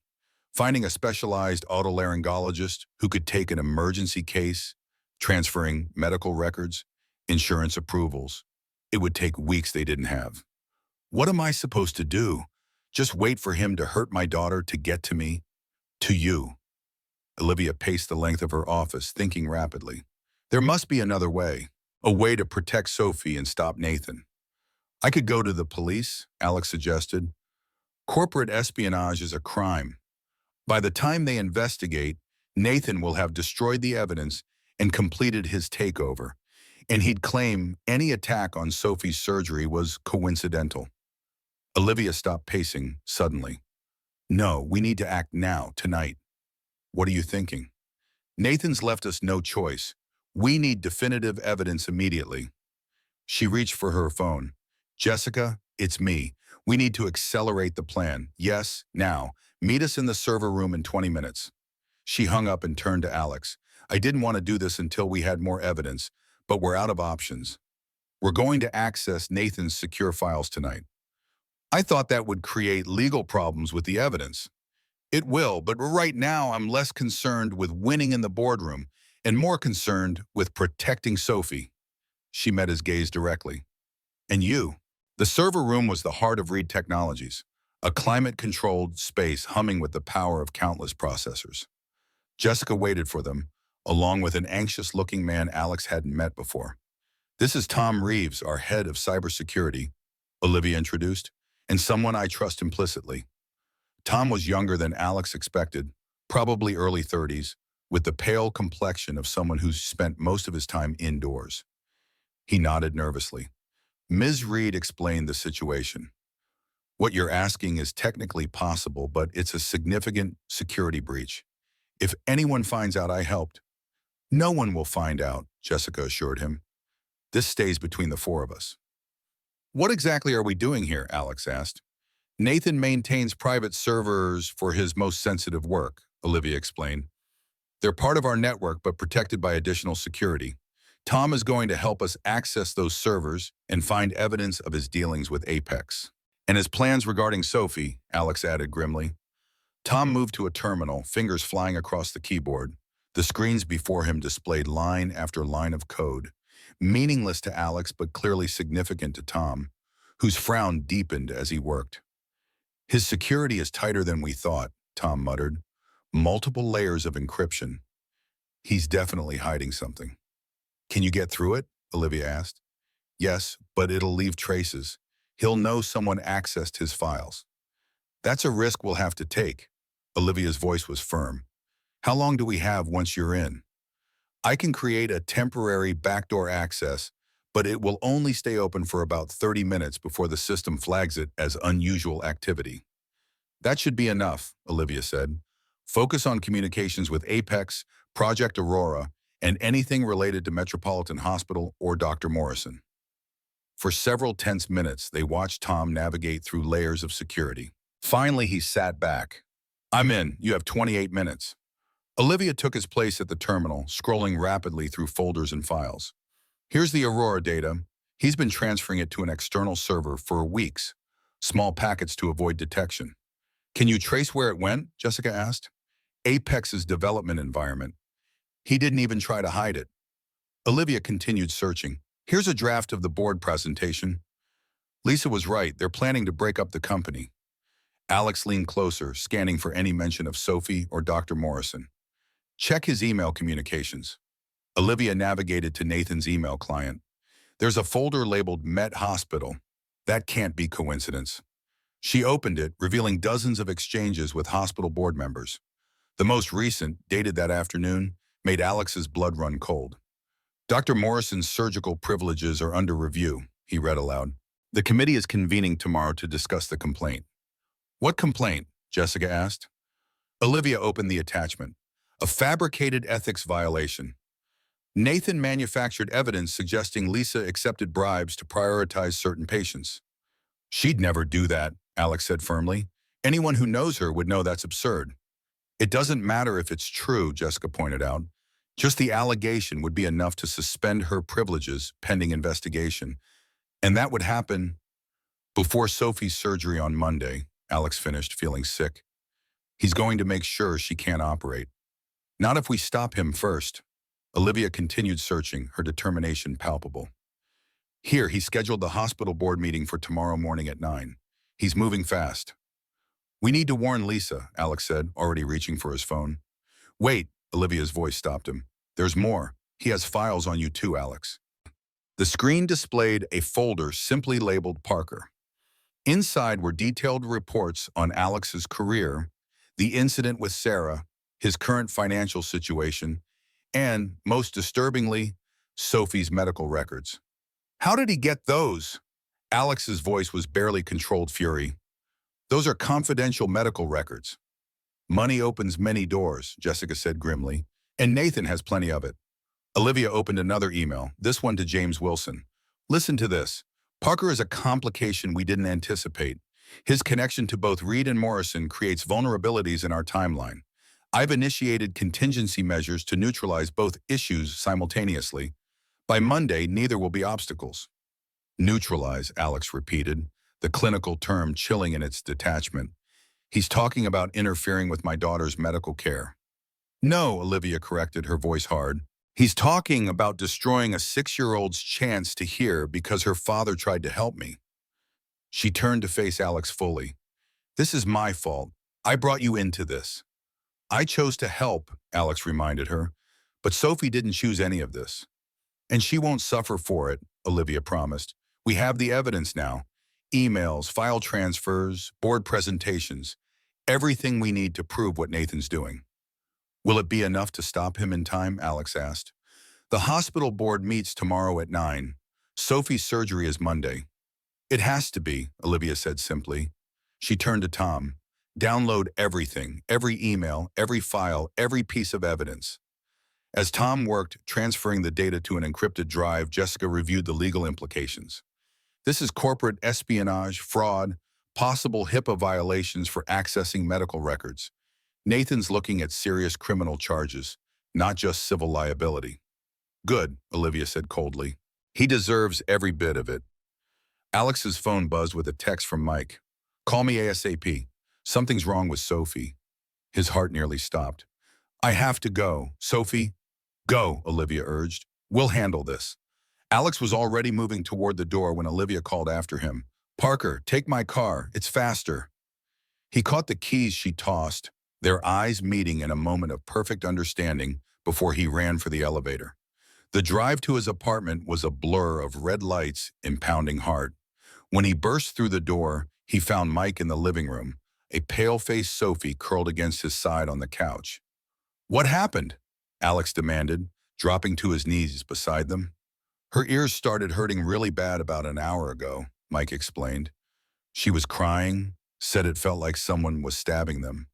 Finding a specialized otolaryngologist who could take an emergency case, transferring medical records, insurance approvals, it would take weeks they didn't have. What am I supposed to do? Just wait for him to hurt my daughter to get to me? To you. Olivia paced the length of her office, thinking rapidly. There must be another way. A way to protect Sophie and stop Nathan. I could go to the police, Alex suggested. Corporate espionage is a crime. By the time they investigate, Nathan will have destroyed the evidence and completed his takeover, and he'd claim any attack on Sophie's surgery was coincidental. Olivia stopped pacing suddenly. No, we need to act now, tonight. What are you thinking? Nathan's left us no choice. We need definitive evidence immediately. She reached for her phone. Jessica, it's me. We need to accelerate the plan. Yes, now. Meet us in the server room in 20 minutes. She hung up and turned to Alex. I didn't want to do this until we had more evidence, but we're out of options. We're going to access Nathan's secure files tonight. I thought that would create legal problems with the evidence. It will, but right now I'm less concerned with winning in the boardroom and more concerned with protecting Sophie. She met his gaze directly. And you? The server room was the heart of Reed Technologies, a climate-controlled space humming with the power of countless processors. Jessica waited for them, along with an anxious-looking man Alex hadn't met before. This is Tom Reeves, our head of cybersecurity, Olivia introduced, and someone I trust implicitly. Tom was younger than Alex expected, probably early 30s, with the pale complexion of someone who's spent most of his time indoors. He nodded nervously. Ms. Reed explained the situation. What you're asking is technically possible, but it's a significant security breach. If anyone finds out I helped, no one will find out, Jessica assured him. This stays between the four of us. What exactly are we doing here? Alex asked. Nathan maintains private servers for his most sensitive work, Olivia explained. They're part of our network, but protected by additional security. Tom is going to help us access those servers and find evidence of his dealings with Apex. And his plans regarding Sophie, Alex added grimly. Tom moved to a terminal, fingers flying across the keyboard. The screens before him displayed line after line of code, meaningless to Alex but clearly significant to Tom, whose frown deepened as he worked. His security is tighter than we thought, Tom muttered. Multiple layers of encryption. He's definitely hiding something. Can you get through it? Olivia asked. Yes, but it'll leave traces. He'll know someone accessed his files. That's a risk we'll have to take. Olivia's voice was firm. How long do we have once you're in? I can create a temporary backdoor access, but it will only stay open for about 30 minutes before the system flags it as unusual activity. That should be enough, Olivia said. Focus on communications with Apex, Project Aurora, and anything related to Metropolitan Hospital or Dr. Morrison. For several tense minutes, they watched Tom navigate through layers of security. Finally, he sat back. I'm in. You have 28 minutes. Olivia took his place at the terminal, scrolling rapidly through folders and files. Here's the Aurora data. He's been transferring it to an external server for weeks. Small packets to avoid detection. Can you trace where it went? Jessica asked. Apex's development environment. He didn't even try to hide it. Olivia continued searching. Here's a draft of the board presentation. Lisa was right. They're planning to break up the company. Alex leaned closer, scanning for any mention of Sophie or Dr. Morrison. Check his email communications. Olivia navigated to Nathan's email client. There's a folder labeled Met Hospital. That can't be coincidence. She opened it, revealing dozens of exchanges with hospital board members. The most recent, dated that afternoon, made Alex's blood run cold. Dr. Morrison's surgical privileges are under review, he read aloud. The committee is convening tomorrow to discuss the complaint. What complaint? Jessica asked. Olivia opened the attachment. A fabricated ethics violation. Nathan manufactured evidence suggesting Lisa accepted bribes to prioritize certain patients. She'd never do that, Alex said firmly. Anyone who knows her would know that's absurd. It doesn't matter if it's true, Jessica pointed out. Just the allegation would be enough to suspend her privileges pending investigation. And that would happen before Sophie's surgery on Monday, Alex finished, feeling sick. He's going to make sure she can't operate. Not if we stop him first. Olivia continued searching, her determination palpable. Here, he scheduled the hospital board meeting for tomorrow morning at 9. He's moving fast. We need to warn Lisa, Alex said, already reaching for his phone. Wait, Olivia's voice stopped him. There's more. He has files on you too, Alex. The screen displayed a folder simply labeled Parker. Inside were detailed reports on Alex's career, the incident with Sarah, his current financial situation, and, most disturbingly, Sophie's medical records. How did he get those? Alex's voice was barely controlled fury. Those are confidential medical records. Money opens many doors, Jessica said grimly, and Nathan has plenty of it. Olivia opened another email, this one to James Wilson. Listen to this. Parker is a complication we didn't anticipate. His connection to both Reed and Morrison creates vulnerabilities in our timeline. I've initiated contingency measures to neutralize both issues simultaneously. By Monday, neither will be obstacles. Neutralize, Alex repeated, the clinical term chilling in its detachment. He's talking about interfering with my daughter's medical care. No, Olivia corrected, her voice hard. He's talking about destroying a 6-year-old's chance to hear because her father tried to help me. She turned to face Alex fully. This is my fault. I brought you into this. I chose to help, Alex reminded her, but Sophie didn't choose any of this. And she won't suffer for it, Olivia promised. We have the evidence now. Emails, file transfers, board presentations, everything we need to prove what Nathan's doing. Will it be enough to stop him in time? Alex asked. The hospital board meets tomorrow at 9. Sophie's surgery is Monday. It has to be, Olivia said simply. She turned to Tom. Download everything, every email, every file, every piece of evidence. As Tom worked, transferring the data to an encrypted drive, Jessica reviewed the legal implications. This is corporate espionage, fraud, possible HIPAA violations for accessing medical records. Nathan's looking at serious criminal charges, not just civil liability. Good, Olivia said coldly. He deserves every bit of it. Alex's phone buzzed with a text from Mike. Call me ASAP. Something's wrong with Sophie. His heart nearly stopped. I have to go. Sophie, go, Olivia urged. We'll handle this. Alex was already moving toward the door when Olivia called after him. Parker, take my car. It's faster. He caught the keys she tossed, their eyes meeting in a moment of perfect understanding before he ran for the elevator. The drive to his apartment was a blur of red lights and pounding heart. When he burst through the door, he found Mike in the living room, a pale-faced Sophie curled against his side on the couch. What happened? Alex demanded, dropping to his knees beside them. Her ears started hurting really bad about an hour ago, Mike explained. She was crying, said it felt like someone was stabbing them.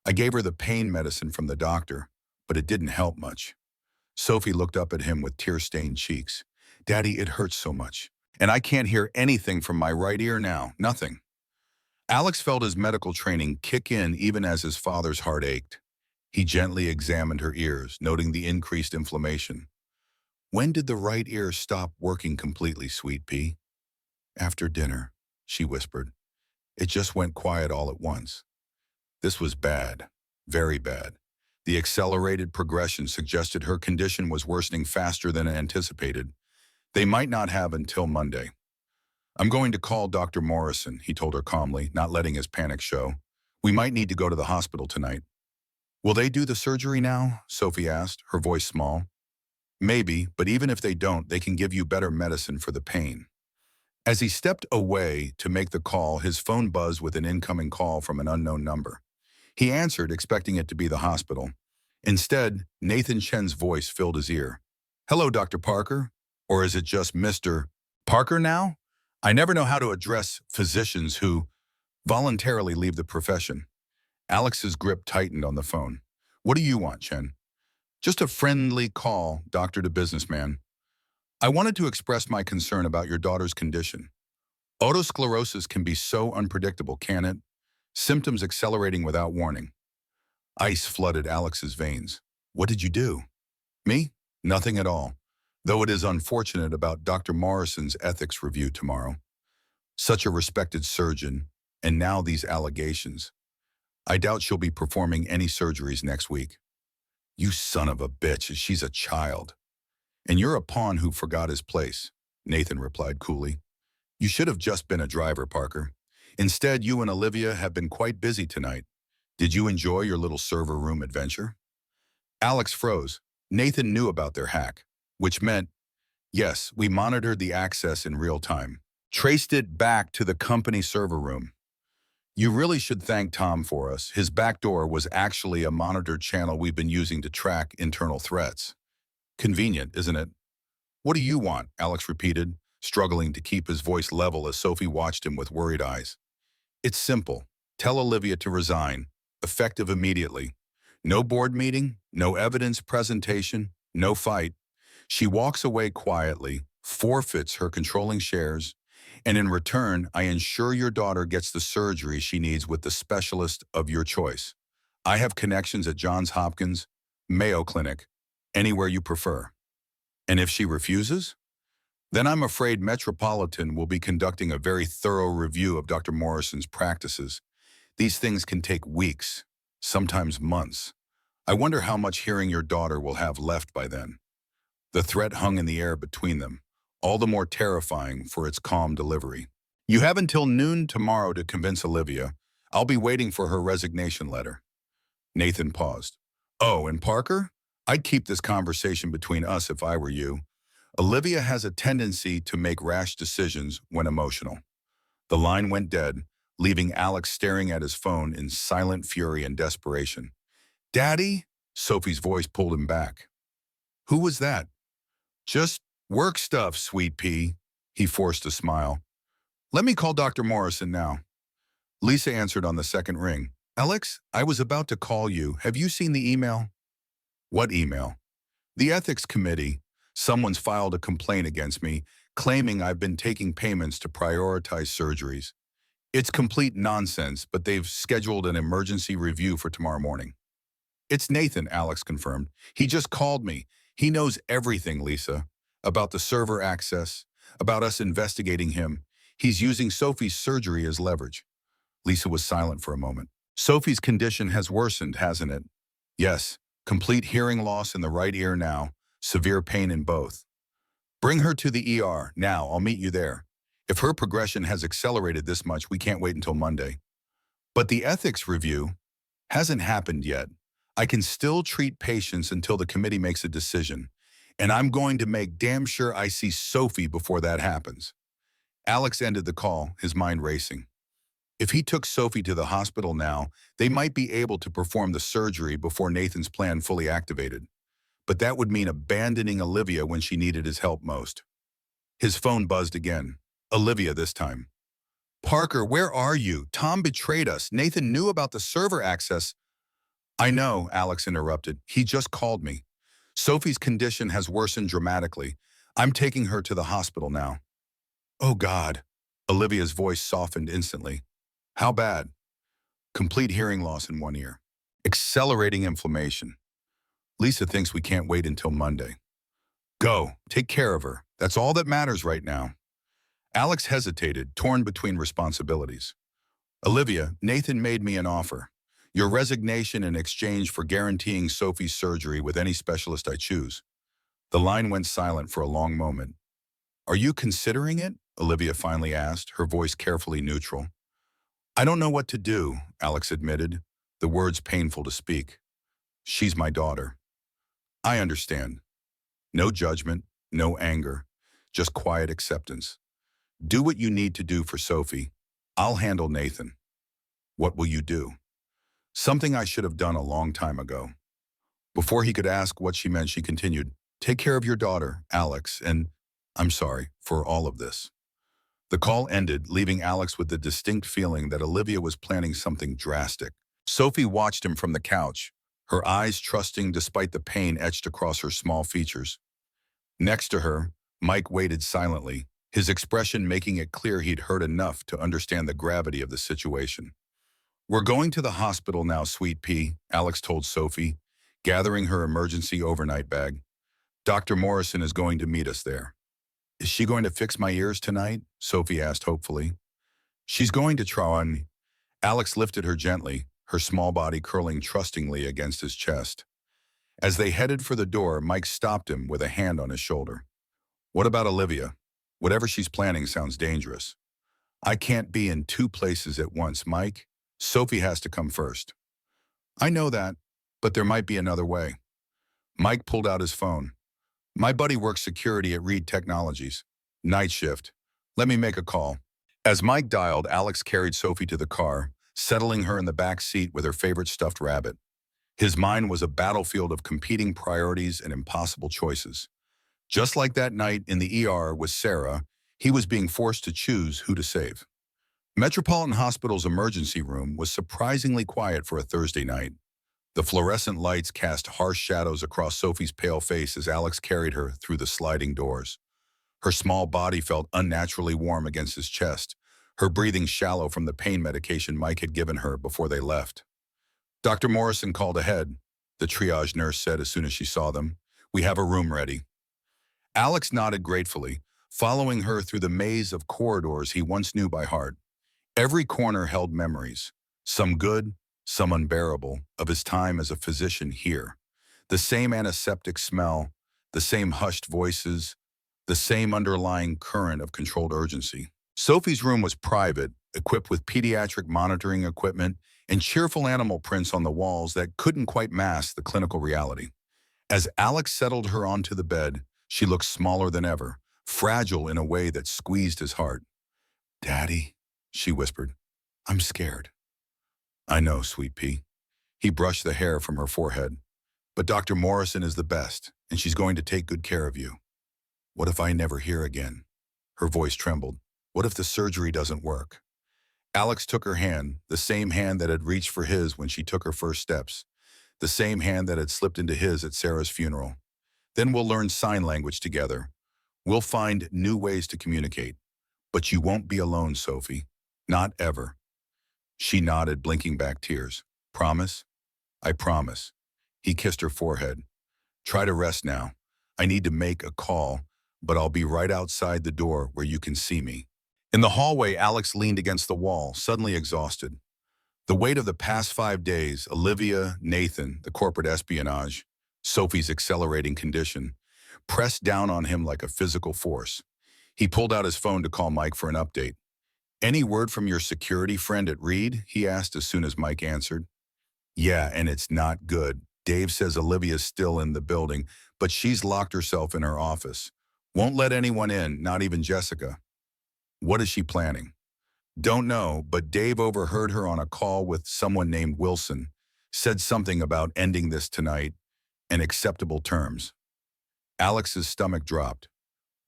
I gave her the pain medicine from the doctor, but it didn't help much. Sophie looked up at him with tear-stained cheeks. Daddy, it hurts so much, and I can't hear anything from my right ear now, nothing. Alex felt his medical training kick in even as his father's heart ached. He gently examined her ears, noting the increased inflammation. When did the right ear stop working completely, Sweet Pea? After dinner, she whispered. It just went quiet all at once. This was bad, very bad. The accelerated progression suggested her condition was worsening faster than anticipated. They might not have until Monday. I'm going to call Dr. Morrison, he told her calmly, not letting his panic show. We might need to go to the hospital tonight. Will they do the surgery now? Sophie asked, her voice small. Maybe, but even if they don't, they can give you better medicine for the pain. As he stepped away to make the call, his phone buzzed with an incoming call from an unknown number. He answered, expecting it to be the hospital. Instead, Nathan Chen's voice filled his ear. Hello, Dr. Parker? Or is it just Mr. Parker now? I never know how to address physicians who voluntarily leave the profession. Alex's grip tightened on the phone. What do you want, Chen? Just a friendly call, doctor to businessman. I wanted to express my concern about your daughter's condition. Otosclerosis can be so unpredictable, can it? Symptoms accelerating without warning. Ice flooded Alex's veins. What did you do? Me? Nothing at all. Though it is unfortunate about Dr. Morrison's ethics review tomorrow. Such a respected surgeon, and now these allegations. I doubt she'll be performing any surgeries next week. You son of a bitch, she's a child. And you're a pawn who forgot his place, Nathan replied coolly. You should have just been a driver, Parker. Instead, you and Olivia have been quite busy tonight. Did you enjoy your little server room adventure? Alex froze. Nathan knew about their hack, which meant, yes, we monitored the access in real time. Traced it back to the company server room. You really should thank Tom for us. His backdoor was actually a monitored channel we've been using to track internal threats. Convenient, isn't it? What do you want? Alex repeated, struggling to keep his voice level as Sophie watched him with worried eyes. It's simple. Tell Olivia to resign, effective immediately. No board meeting, no evidence presentation, no fight. She walks away quietly, forfeits her controlling shares, and in return, I ensure your daughter gets the surgery she needs with the specialist of your choice. I have connections at Johns Hopkins, Mayo Clinic, anywhere you prefer. And if she refuses? Then I'm afraid Metropolitan will be conducting a very thorough review of Dr. Morrison's practices. These things can take weeks, sometimes months. I wonder how much hearing your daughter will have left by then. The threat hung in the air between them, all the more terrifying for its calm delivery. You have until noon tomorrow to convince Olivia. I'll be waiting for her resignation letter. Nathan paused. Oh, and Parker? I'd keep this conversation between us if I were you. Olivia has a tendency to make rash decisions when emotional. The line went dead, leaving Alex staring at his phone in silent fury and desperation. Daddy? Sophie's voice pulled him back. Who was that? Just work stuff, sweet pea. He forced a smile. Let me call Dr. Morrison now. Lisa answered on the second ring. Alex, I was about to call you. Have you seen the email? What email? The ethics committee. Someone's filed a complaint against me, claiming I've been taking payments to prioritize surgeries. It's complete nonsense, but they've scheduled an emergency review for tomorrow morning. It's Nathan, Alex confirmed. He just called me. He knows everything, Lisa, about the server access, about us investigating him. He's using Sophie's surgery as leverage. Lisa was silent for a moment. Sophie's condition has worsened, hasn't it? Yes, complete hearing loss in the right ear now, severe pain in both. Bring her to the ER, now, I'll meet you there. If her progression has accelerated this much, we can't wait until Monday. But the ethics review hasn't happened yet. I can still treat patients until the committee makes a decision, and I'm going to make damn sure I see Sophie before that happens. Alex ended the call, his mind racing. If he took Sophie to the hospital now, they might be able to perform the surgery before Nathan's plan fully activated. But that would mean abandoning Olivia when she needed his help most. His phone buzzed again. Olivia this time. Parker, where are you? Tom betrayed us. Nathan knew about the server access. I know, Alex interrupted. He just called me. Sophie's condition has worsened dramatically. I'm taking her to the hospital now. Oh, God. Olivia's voice softened instantly. How bad? Complete hearing loss in one ear. Accelerating inflammation. Lisa thinks we can't wait until Monday. Go. Take care of her. That's all that matters right now. Alex hesitated, torn between responsibilities. Olivia, Nathan made me an offer. Your resignation in exchange for guaranteeing Sophie's surgery with any specialist I choose. The line went silent for a long moment. Are you considering it? Olivia finally asked, her voice carefully neutral. I don't know what to do, Alex admitted, the words painful to speak. She's my daughter. I understand. No judgment, no anger, just quiet acceptance. Do what you need to do for Sophie. I'll handle Nathan. What will you do? Something I should have done a long time ago. Before he could ask what she meant, she continued, Take care of your daughter, Alex, and I'm sorry for all of this. The call ended, leaving Alex with the distinct feeling that Olivia was planning something drastic. Sophie watched him from the couch, her eyes trusting despite the pain etched across her small features. Next to her, Mike waited silently, his expression making it clear he'd heard enough to understand the gravity of the situation. "We're going to the hospital now, Sweet Pea," Alex told Sophie, gathering her emergency overnight bag. "Dr. Morrison is going to meet us there." "Is she going to fix my ears tonight?" Sophie asked hopefully. "She's going to try on." Alex lifted her gently, her small body curling trustingly against his chest. As they headed for the door, Mike stopped him with a hand on his shoulder. "What about Olivia? Whatever she's planning sounds dangerous." "I can't be in two places at once, Mike. Sophie has to come first." "I know that, but there might be another way." Mike pulled out his phone. "My buddy works security at Reed Technologies. Night shift. Let me make a call." As Mike dialed, Alex carried Sophie to the car, settling her in the back seat with her favorite stuffed rabbit. His mind was a battlefield of competing priorities and impossible choices. Just like that night in the ER with Sarah, he was being forced to choose who to save. Metropolitan Hospital's emergency room was surprisingly quiet for a Thursday night. The fluorescent lights cast harsh shadows across Sophie's pale face as Alex carried her through the sliding doors. Her small body felt unnaturally warm against his chest, her breathing shallow from the pain medication Mike had given her before they left. "Dr. Morrison called ahead," the triage nurse said as soon as she saw them. "We have a room ready." Alex nodded gratefully, following her through the maze of corridors he once knew by heart. Every corner held memories, some good, some unbearable, of his time as a physician here. The same antiseptic smell, the same hushed voices, the same underlying current of controlled urgency. Sophie's room was private, equipped with pediatric monitoring equipment and cheerful animal prints on the walls that couldn't quite mask the clinical reality. As Alex settled her onto the bed, she looked smaller than ever, fragile in a way that squeezed his heart. "Daddy," she whispered, "I'm scared." "I know, Sweet Pea." He brushed the hair from her forehead. "But Dr. Morrison is the best, and she's going to take good care of you." "What if I never hear again?" Her voice trembled. "What if the surgery doesn't work?" Alex took her hand, the same hand that had reached for his when she took her first steps, the same hand that had slipped into his at Sarah's funeral. "Then we'll learn sign language together. We'll find new ways to communicate. But you won't be alone, Sophie. Not ever." She nodded, blinking back tears. "Promise?" "I promise." He kissed her forehead. "Try to rest now. I need to make a call, but I'll be right outside the door where you can see me." In the hallway, Alex leaned against the wall, suddenly exhausted. The weight of the past 5 days, Olivia, Nathan, the corporate espionage, Sophie's accelerating condition, pressed down on him like a physical force. He pulled out his phone to call Mike for an update. "Any word from your security friend at Reed?" he asked as soon as Mike answered. "Yeah, and it's not good. Dave says Olivia's still in the building, but she's locked herself in her office. Won't let anyone in, not even Jessica." "What is she planning?" "Don't know, but Dave overheard her on a call with someone named Wilson. Said something about ending this tonight and acceptable terms." Alex's stomach dropped.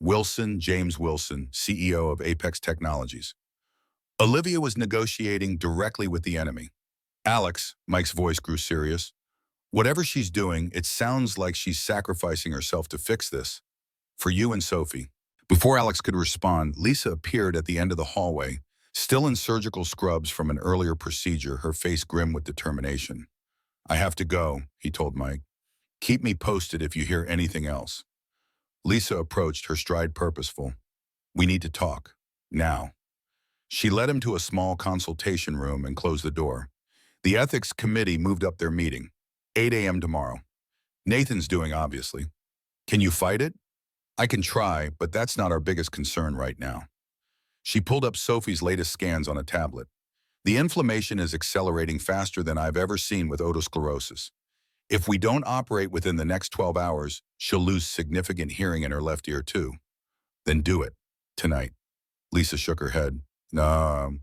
Wilson, James Wilson, CEO of Apex Technologies. Olivia was negotiating directly with the enemy. "Alex," Mike's voice grew serious, "whatever she's doing, it sounds like she's sacrificing herself to fix this. For you and Sophie." Before Alex could respond, Lisa appeared at the end of the hallway, still in surgical scrubs from an earlier procedure, her face grim with determination. "I have to go," he told Mike. "Keep me posted if you hear anything else." Lisa approached, her stride purposeful. "We need to talk. Now." She led him to a small consultation room and closed the door. The ethics committee moved up their meeting. 8 a.m. tomorrow. Nathan's doing, obviously. "Can you fight it?" "I can try, but that's not our biggest concern right now." She pulled up Sophie's latest scans on a tablet. "The inflammation is accelerating faster than I've ever seen with otosclerosis. If we don't operate within the next 12 hours, she'll lose significant hearing in her left ear too." "Then do it. Tonight." Lisa shook her head. "No,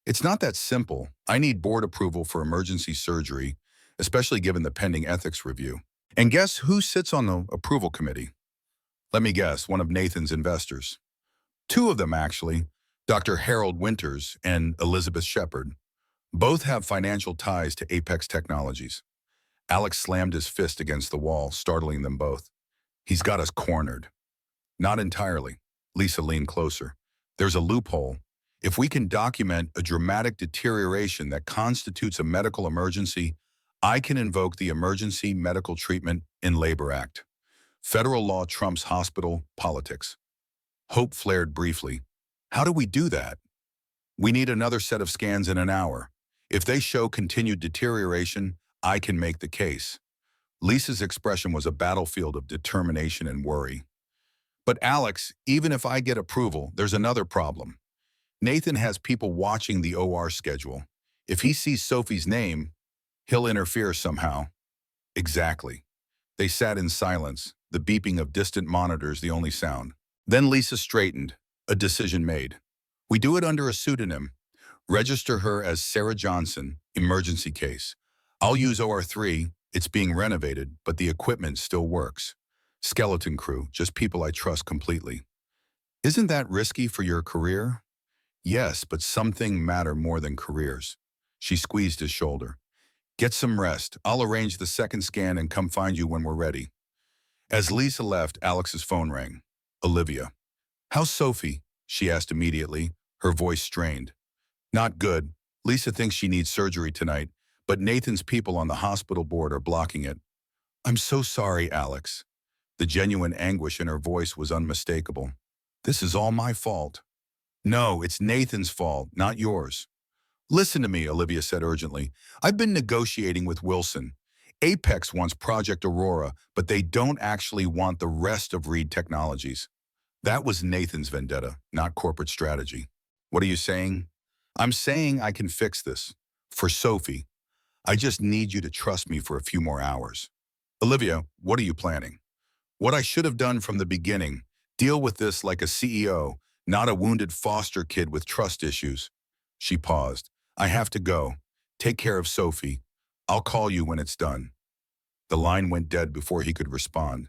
it's not that simple. I need board approval for emergency surgery, especially given the pending ethics review." "And guess who sits on the approval committee?" "Let me guess, one of Nathan's investors." "Two of them, actually, Dr. Harold Winters and Elizabeth Shepard. Both have financial ties to Apex Technologies." Alex slammed his fist against the wall, startling them both. He's got us cornered. Not entirely. Lisa leaned closer. There's a loophole. If we can document a dramatic deterioration that constitutes a medical emergency, I can invoke the Emergency Medical Treatment in Labor Act. Federal law trumps hospital politics. Hope flared briefly. How do we do that? We need another set of scans in an hour. If they show continued deterioration, I can make the case. Lisa's expression was a battlefield of determination and worry. But Alex, even if I get approval, there's another problem. Nathan has people watching the OR schedule. If he sees Sophie's name, he'll interfere somehow. Exactly. They sat in silence, the beeping of distant monitors the only sound. Then Lisa straightened, a decision made. We do it under a pseudonym. Register her as Sarah Johnson, emergency case. I'll use OR3, it's being renovated, but the equipment still works. Skeleton crew, just people I trust completely. Isn't that risky for your career? Yes, but something matter more than careers. She squeezed his shoulder. Get some rest. I'll arrange the second scan and come find you when we're ready. As Lisa left, Alex's phone rang. Olivia. How's Sophie? She asked immediately, her voice strained. Not good. Lisa thinks she needs surgery tonight, but Nathan's people on the hospital board are blocking it. I'm so sorry, Alex. The genuine anguish in her voice was unmistakable. This is all my fault. No, it's Nathan's fault, not yours. Listen to me, Olivia said urgently. I've been negotiating with Wilson. Apex wants Project Aurora, but they don't actually want the rest of Reed Technologies. That was Nathan's vendetta, not corporate strategy. What are you saying? I'm saying I can fix this. For Sophie. I just need you to trust me for a few more hours. Olivia, what are you planning? What I should have done from the beginning. Deal with this like a CEO, not a wounded foster kid with trust issues. She paused. I have to go. Take care of Sophie. I'll call you when it's done. The line went dead before he could respond.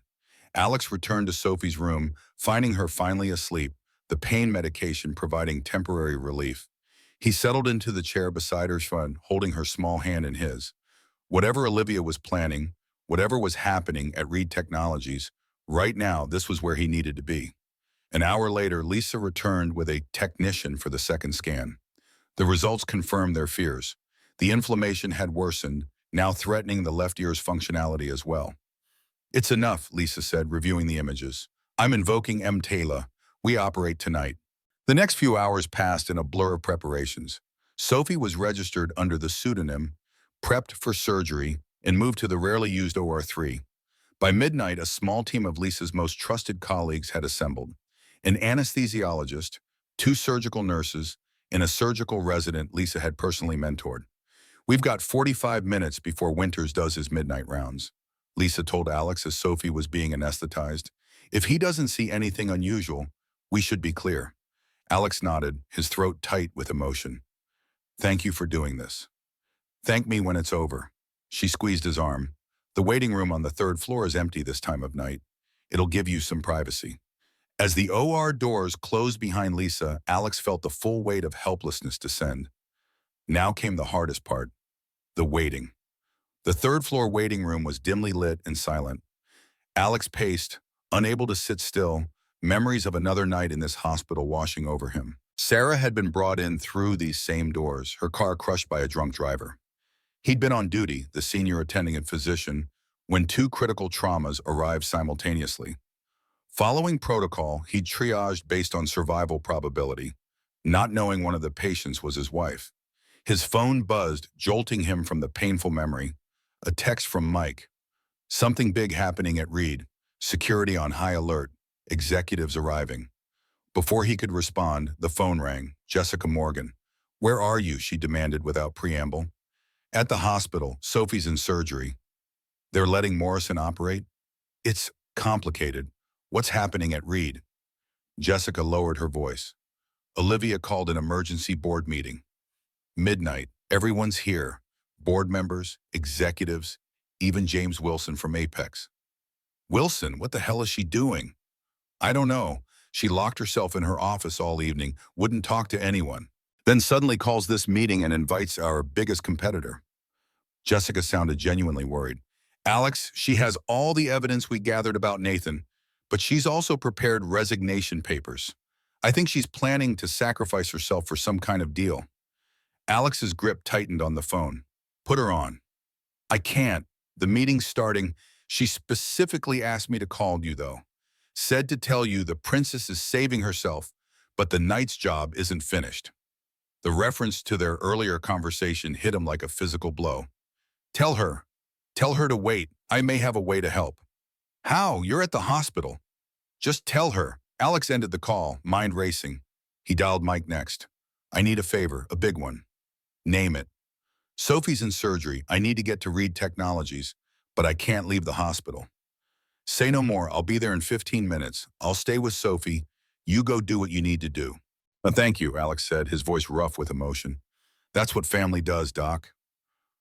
Alex returned to Sophie's room, finding her finally asleep, the pain medication providing temporary relief. He settled into the chair beside her son, holding her small hand in his. Whatever Olivia was planning, whatever was happening at Reed Technologies, right now this was where he needed to be. An hour later, Lisa returned with a technician for the second scan. The results confirmed their fears. The inflammation had worsened, now threatening the left ear's functionality as well. It's enough, Lisa said, reviewing the images. I'm invoking M. Taylor. We operate tonight. The next few hours passed in a blur of preparations. Sophie was registered under the pseudonym, prepped for surgery, and moved to the rarely used OR3. By midnight, a small team of Lisa's most trusted colleagues had assembled. An anesthesiologist, 2 surgical nurses, and a surgical resident Lisa had personally mentored. We've got 45 minutes before Winters does his midnight rounds, Lisa told Alex as Sophie was being anesthetized. If he doesn't see anything unusual, we should be clear. Alex nodded, his throat tight with emotion. Thank you for doing this. Thank me when it's over. She squeezed his arm. The waiting room on the 3rd floor is empty this time of night. It'll give you some privacy. As the OR doors closed behind Lisa, Alex felt the full weight of helplessness descend. Now came the hardest part, the waiting. The 3rd floor waiting room was dimly lit and silent. Alex paced, unable to sit still, memories of another night in this hospital washing over him. Sarah had been brought in through these same doors, her car crushed by a drunk driver. He'd been on duty, the senior attending and physician, when 2 critical traumas arrived simultaneously. Following protocol, he'd triaged based on survival probability, not knowing one of the patients was his wife. His phone buzzed, jolting him from the painful memory. A text from Mike. Something big happening at Reed. Security on high alert. Executives arriving. Before he could respond, the phone rang. Jessica Morgan. Where are you? She demanded without preamble. At the hospital. Sophie's in surgery. They're letting Morrison operate? It's complicated. What's happening at Reed? Jessica lowered her voice. Olivia called an emergency board meeting. Midnight. Everyone's here. Board members, executives, even James Wilson from Apex. Wilson, what the hell is she doing? I don't know. She locked herself in her office all evening, wouldn't talk to anyone. Then suddenly calls this meeting and invites our biggest competitor. Jessica sounded genuinely worried. Alex, she has all the evidence we gathered about Nathan, but she's also prepared resignation papers. I think she's planning to sacrifice herself for some kind of deal. Alex's grip tightened on the phone. Put her on. I can't. The meeting's starting. She specifically asked me to call you, though. Said to tell you the princess is saving herself, but the knight's job isn't finished. The reference to their earlier conversation hit him like a physical blow. Tell her. Tell her to wait. I may have a way to help. How? You're at the hospital. Just tell her. Alex ended the call, mind racing. He dialed Mike next. I need a favor, a big one. Name it. Sophie's in surgery. I need to get to Reed Technologies, but I can't leave the hospital. Say no more. I'll be there in 15 minutes. I'll stay with Sophie. You go do what you need to do. Thank you, Alex said, his voice rough with emotion. That's what family does, Doc.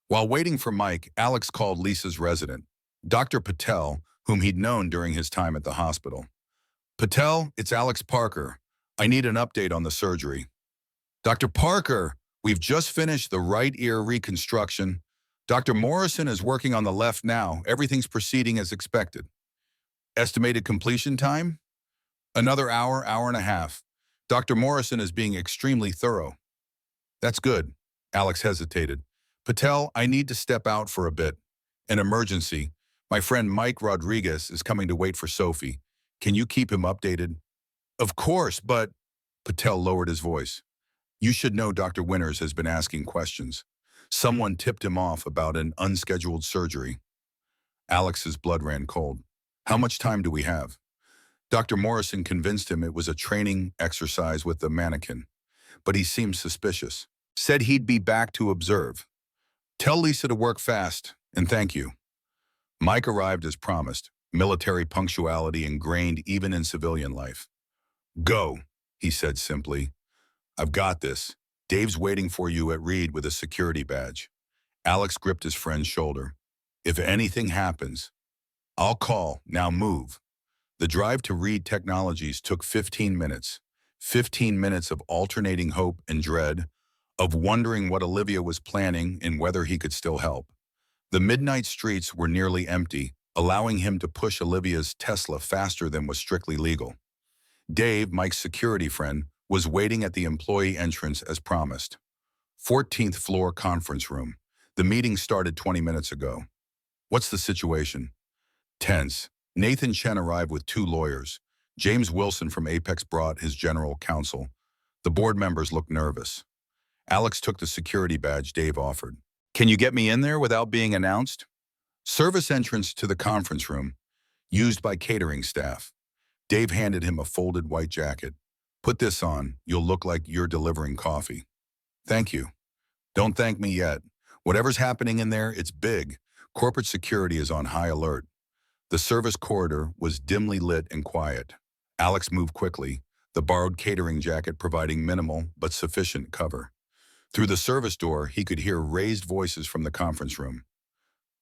While waiting for Mike, Alex called Lisa's resident, Dr. Patel, whom he'd known during his time at the hospital. Patel, it's Alex Parker. I need an update on the surgery. Dr. Parker, we've just finished the right ear reconstruction. Dr. Morrison is working on the left now. Everything's proceeding as expected. Estimated completion time? Another hour, hour and a half. Dr. Morrison is being extremely thorough. That's good. Alex hesitated. Patel, I need to step out for a bit. An emergency. My friend Mike Rodriguez is coming to wait for Sophie. Can you keep him updated? Of course, but... Patel lowered his voice. You should know Dr. Winters has been asking questions. Someone tipped him off about an unscheduled surgery. Alex's blood ran cold. How much time do we have? Dr. Morrison convinced him it was a training exercise with the mannequin, but he seemed suspicious. Said he'd be back to observe. Tell Lisa to work fast, and thank you. Mike arrived as promised, military punctuality ingrained even in civilian life. Go, he said simply. I've got this. Dave's waiting for you at Reed with a security badge. Alex gripped his friend's shoulder. If anything happens, I'll call. Now move. The drive to Reed Technologies took 15 minutes. 15 minutes of alternating hope and dread, of wondering what Olivia was planning and whether he could still help. The midnight streets were nearly empty, allowing him to push Olivia's Tesla faster than was strictly legal. Dave, Mike's security friend, was waiting at the employee entrance as promised. 14th floor conference room. The meeting started 20 minutes ago. What's the situation? Tense. Nathan Chen arrived with 2 lawyers. James Wilson from Apex brought his general counsel. The board members looked nervous. Alex took the security badge Dave offered. Can you get me in there without being announced? Service entrance to the conference room, used by catering staff. Dave handed him a folded white jacket. Put this on, you'll look like you're delivering coffee. Thank you. Don't thank me yet. Whatever's happening in there, it's big. Corporate security is on high alert. The service corridor was dimly lit and quiet. Alex moved quickly, the borrowed catering jacket providing minimal but sufficient cover. Through the service door, he could hear raised voices from the conference room.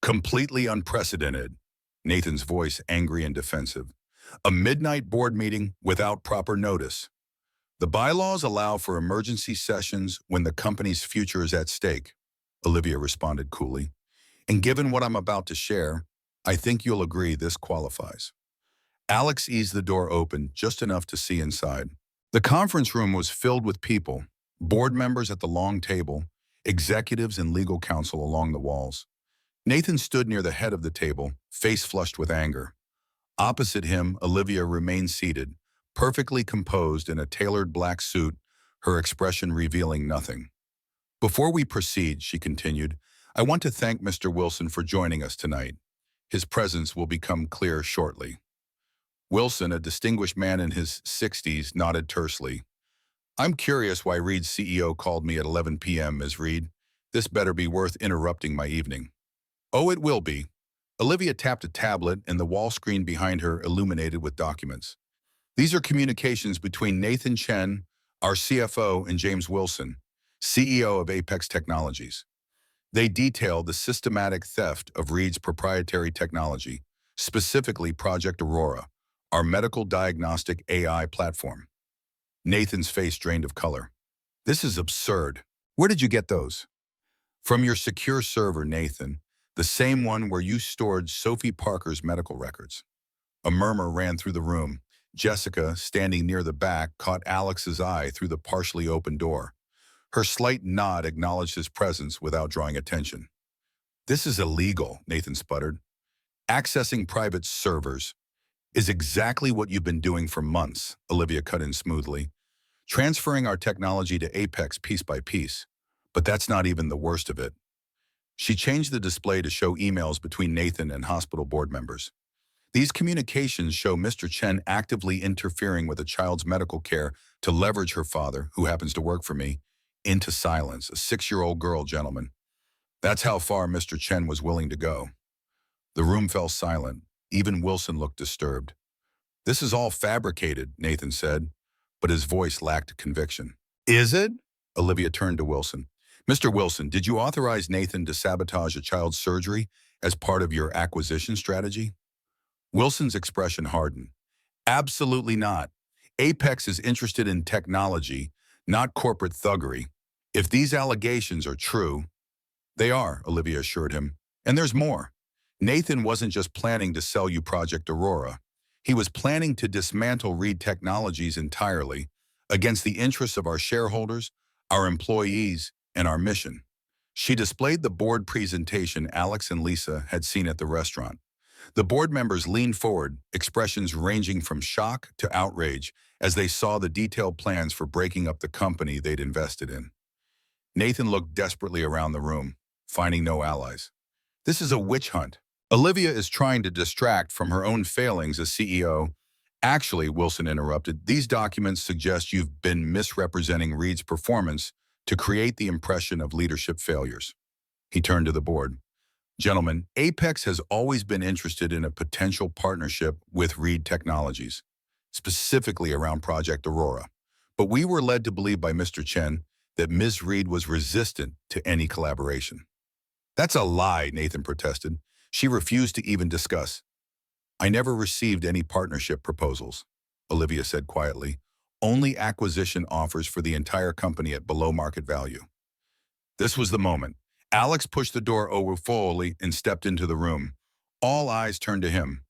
Completely unprecedented. Nathan's voice angry and defensive. A midnight board meeting without proper notice. The bylaws allow for emergency sessions when the company's future is at stake, Olivia responded coolly. And given what I'm about to share, I think you'll agree this qualifies. Alex eased the door open just enough to see inside. The conference room was filled with people, board members at the long table, executives and legal counsel along the walls. Nathan stood near the head of the table, face flushed with anger. Opposite him, Olivia remained seated, perfectly composed in a tailored black suit, her expression revealing nothing. Before we proceed, she continued, I want to thank Mr. Wilson for joining us tonight. His presence will become clear shortly. Wilson, a distinguished man in his 60s, nodded tersely. I'm curious why Reed's CEO called me at 11 p.m., Ms. Reed. This better be worth interrupting my evening. Oh, it will be. Olivia tapped a tablet and the wall screen behind her illuminated with documents. These are communications between Nathan Chen, our CFO, and James Wilson, CEO of Apex Technologies. They detail the systematic theft of Reed's proprietary technology, specifically Project Aurora, our medical diagnostic AI platform. Nathan's face drained of color. This is absurd. Where did you get those? From your secure server, Nathan, the same one where you stored Sophie Parker's medical records. A murmur ran through the room. Jessica, standing near the back, caught Alex's eye through the partially open door. Her slight nod acknowledged his presence without drawing attention. "This is illegal," Nathan sputtered. "Accessing private servers is exactly what you've been doing for months," Olivia cut in smoothly. "Transferring our technology to Apex piece by piece. But that's not even the worst of it." She changed the display to show emails between Nathan and hospital board members. These communications show Mr. Chen actively interfering with a child's medical care to leverage her father, who happens to work for me, into silence, a 6-year-old girl, gentlemen. That's how far Mr. Chen was willing to go. The room fell silent. Even Wilson looked disturbed. "This is all fabricated," Nathan said, but his voice lacked conviction. "Is it?" Olivia turned to Wilson. "Mr. Wilson, did you authorize Nathan to sabotage a child's surgery as part of your acquisition strategy?" Wilson's expression hardened. "Absolutely not. Apex is interested in technology, not corporate thuggery. If these allegations are true—" "They are," Olivia assured him. "And there's more. Nathan wasn't just planning to sell you Project Aurora. He was planning to dismantle Reed Technologies entirely, against the interests of our shareholders, our employees, and our mission." She displayed the board presentation Alex and Lisa had seen at the restaurant. The board members leaned forward, expressions ranging from shock to outrage as they saw the detailed plans for breaking up the company they'd invested in. Nathan looked desperately around the room, finding no allies. "This is a witch hunt. Olivia is trying to distract from her own failings as CEO." "Actually," Wilson interrupted, "these documents suggest you've been misrepresenting Reed's performance to create the impression of leadership failures." He turned to the board. "Gentlemen, Apex has always been interested in a potential partnership with Reed Technologies, specifically around Project Aurora. But we were led to believe by Mr. Chen that Ms. Reed was resistant to any collaboration." "That's a lie," Nathan protested. "She refused to even discuss." "I never received any partnership proposals," Olivia said quietly. "Only acquisition offers for the entire company at below market value." This was the moment. Alex pushed the door over forwardly and stepped into the room. All eyes turned to him.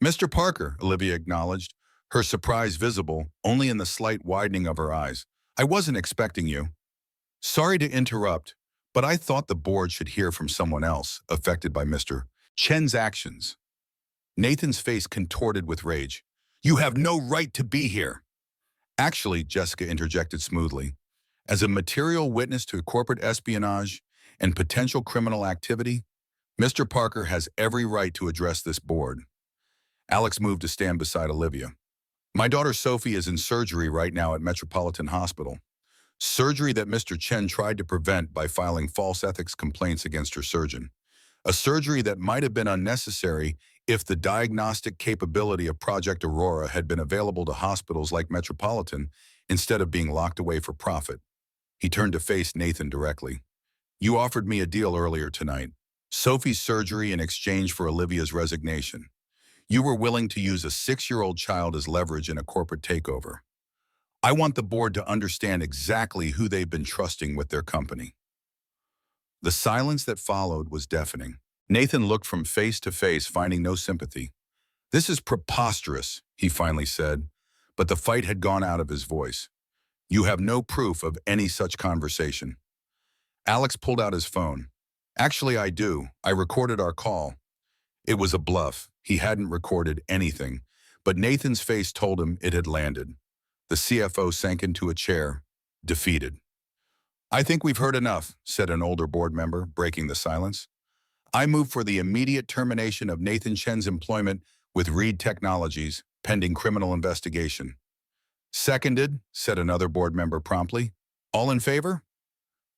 "Mr. Parker," Olivia acknowledged, her surprise visible only in the slight widening of her eyes. "I wasn't expecting you." "Sorry to interrupt, but I thought the board should hear from someone else affected by Mr. Chen's actions." Nathan's face contorted with rage. "You have no right to be here." "Actually," Jessica interjected smoothly, "as a material witness to corporate espionage and potential criminal activity, Mr. Parker has every right to address this board." Alex moved to stand beside Olivia. "My daughter Sophie is in surgery right now at Metropolitan Hospital. Surgery that Mr. Chen tried to prevent by filing false ethics complaints against her surgeon. A surgery that might have been unnecessary if the diagnostic capability of Project Aurora had been available to hospitals like Metropolitan instead of being locked away for profit." He turned to face Nathan directly. "You offered me a deal earlier tonight. Sophie's surgery in exchange for Olivia's resignation. You were willing to use a 6-year-old child as leverage in a corporate takeover. I want the board to understand exactly who they've been trusting with their company." The silence that followed was deafening. Nathan looked from face to face, finding no sympathy. "This is preposterous," he finally said, but the fight had gone out of his voice. "You have no proof of any such conversation." Alex pulled out his phone. "Actually, I do. I recorded our call." It was a bluff. He hadn't recorded anything, but Nathan's face told him it had landed. The CFO sank into a chair, defeated. "I think we've heard enough," said an older board member, breaking the silence. "I move for the immediate termination of Nathan Chen's employment with Reed Technologies, pending criminal investigation." "Seconded," said another board member promptly. "All in favor?"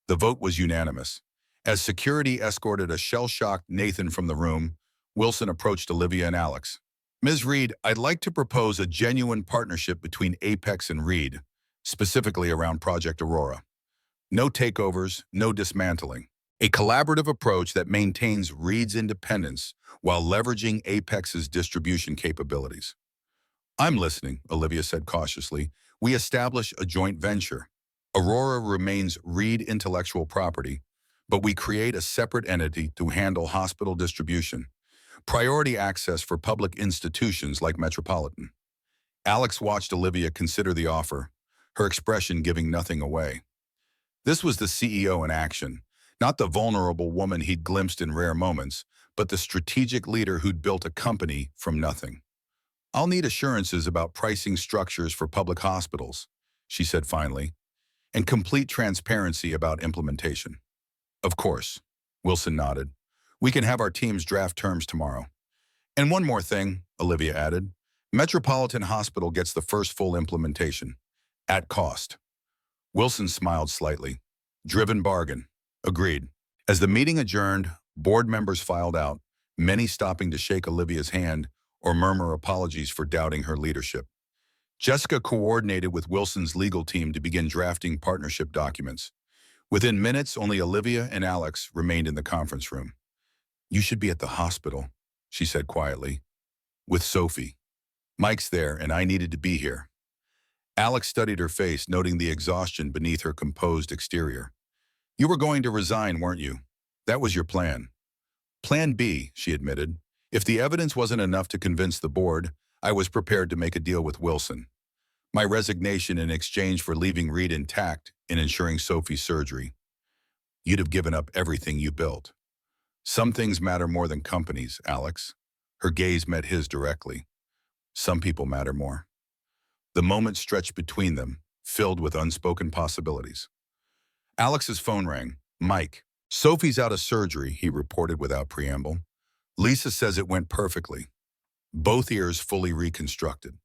The vote was unanimous. As security escorted a shell-shocked Nathan from the room, Wilson approached Olivia and Alex. "Ms. Reed, I'd like to propose a genuine partnership between Apex and Reed, specifically around Project Aurora. No takeovers, no dismantling. A collaborative approach that maintains Reed's independence while leveraging Apex's distribution capabilities." "I'm listening," Olivia said cautiously. "We establish a joint venture. Aurora remains Reed intellectual property, but we create a separate entity to handle hospital distribution, priority access for public institutions like Metropolitan. Alex watched Olivia consider the offer, her expression giving nothing away. This was the CEO in action, not the vulnerable woman he'd glimpsed in rare moments, but the strategic leader who'd built a company from nothing. "I'll need assurances about pricing structures for public hospitals," she said finally, "and complete transparency about implementation." "Of course," Wilson nodded. "We can have our teams draft terms tomorrow." "And one more thing," Olivia added. "Metropolitan Hospital gets the first full implementation, at cost." Wilson smiled slightly. "Driven bargain." "Agreed." As the meeting adjourned, board members filed out, many stopping to shake Olivia's hand or murmur apologies for doubting her leadership. Jessica coordinated with Wilson's legal team to begin drafting partnership documents. Within minutes, only Olivia and Alex remained in the conference room. "You should be at the hospital," she said quietly. "With Sophie. Mike's there, and I needed to be here." Alex studied her face, noting the exhaustion beneath her composed exterior. "You were going to resign, weren't you? That was your plan." "Plan B," she admitted. "If the evidence wasn't enough to convince the board, I was prepared to make a deal with Wilson. My resignation in exchange for leaving Reed intact and ensuring Sophie's surgery. You'd have given up everything you built." "Some things matter more than companies, Alex." Her gaze met his directly. "Some people matter more." The moment stretched between them, filled with unspoken possibilities. Alex's phone rang. "Mike, Sophie's out of surgery," he reported without preamble. "Lisa says it went perfectly. Both ears fully reconstructed."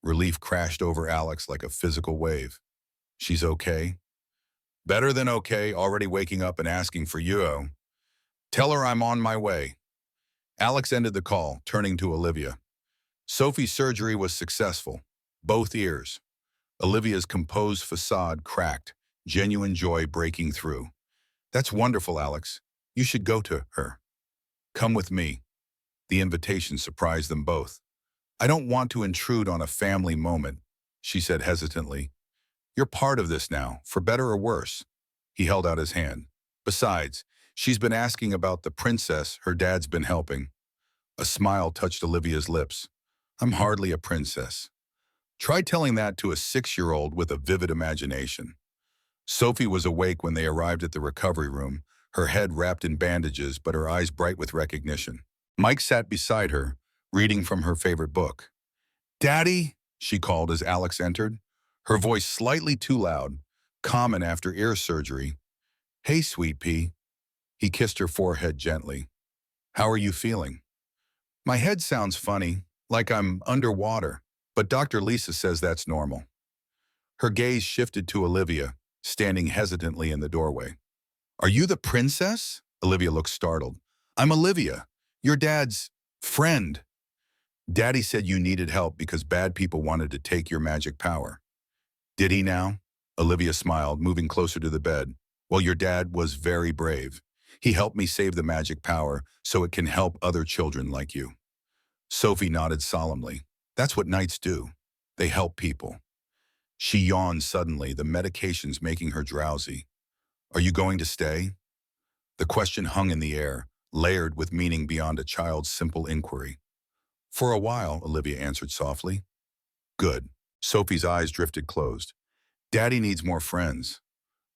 Relief crashed over Alex like a physical wave. "She's okay?" "Better than okay, already waking up and asking for you. Tell her I'm on my way." Alex ended the call, turning to Olivia. Sophie's surgery was successful. Both ears. Olivia's composed facade cracked, genuine joy breaking through. "That's wonderful, Alex. You should go to her." "Come with me." The invitation surprised them both. "I don't want to intrude on a family moment," she said hesitantly. "You're part of this now, for better or worse." He held out his hand. "Besides, she's been asking about the princess her dad's been helping." A smile touched Olivia's lips. "I'm hardly a princess." Try telling that to a 6-year-old with a vivid imagination. Sophie was awake when they arrived at the recovery room, her head wrapped in bandages but her eyes bright with recognition. Mike sat beside her, reading from her favorite book. "Daddy," she called as Alex entered, her voice slightly too loud, common after ear surgery. "Hey, sweet pea." He kissed her forehead gently. "How are you feeling?" "My head sounds funny, like I'm underwater, but Dr. Lisa says that's normal." Her gaze shifted to Olivia, standing hesitantly in the doorway. "Are you the princess?" Olivia looked startled. "I'm Olivia, your dad's friend." "Daddy said you needed help because bad people wanted to take your magic power." "Did he now?" Olivia smiled, moving closer to the bed. "Well, your dad was very brave. He helped me save the magic power so it can help other children like you." Sophie nodded solemnly. "That's what knights do. They help people." She yawned suddenly, the medications making her drowsy. "Are you going to stay?" The question hung in the air, layered with meaning beyond a child's simple inquiry. "For a while," Olivia answered softly. "Good." Sophie's eyes drifted closed. "Daddy needs more friends."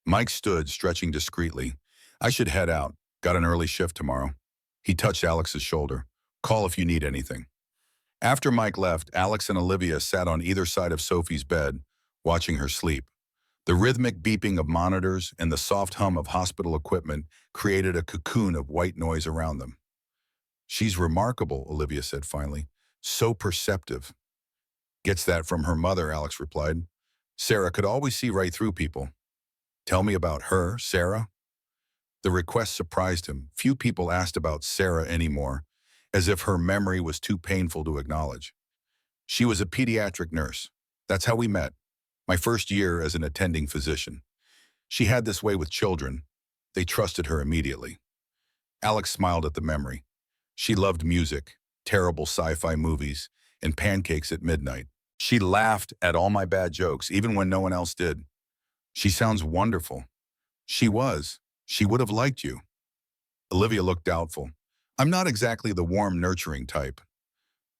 Mike stood, stretching discreetly. "I should head out. Got an early shift tomorrow." He touched Alex's shoulder. "Call if you need anything." After Mike left, Alex and Olivia sat on either side of Sophie's bed, watching her sleep. The rhythmic beeping of monitors and the soft hum of hospital equipment created a cocoon of white noise around them. "She's remarkable," Olivia said finally. "So perceptive." "Gets that from her mother," Alex replied. "Sarah could always see right through people." "Tell me about her, Sarah." The request surprised him. Few people asked about Sarah anymore, as if her memory was too painful to acknowledge. "She was a pediatric nurse. That's how we met. My first year as an attending physician. She had this way with children. They trusted her immediately." Alex smiled at the memory. "She loved music, terrible sci-fi movies, and pancakes at midnight. She laughed at all my bad jokes, even when no one else did." "She sounds wonderful." "She was. She would have liked you. Olivia looked doubtful. I'm not exactly the warm, nurturing type.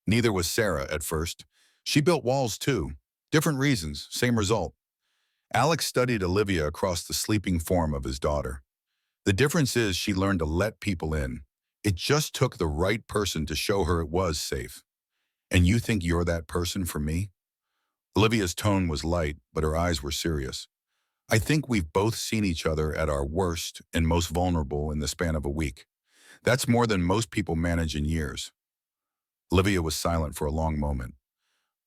Neither was Sarah at first. She built walls too. Different reasons, same result. Alex studied Olivia across the sleeping form of his daughter. The difference is she learned to let people in. It just took the right person to show her it was safe. And you think you're that person for me? Olivia's tone was light, but her eyes were serious. I think we've both seen each other at our worst and most vulnerable in the span of a week. That's more than most people manage in years. Olivia was silent for a long moment.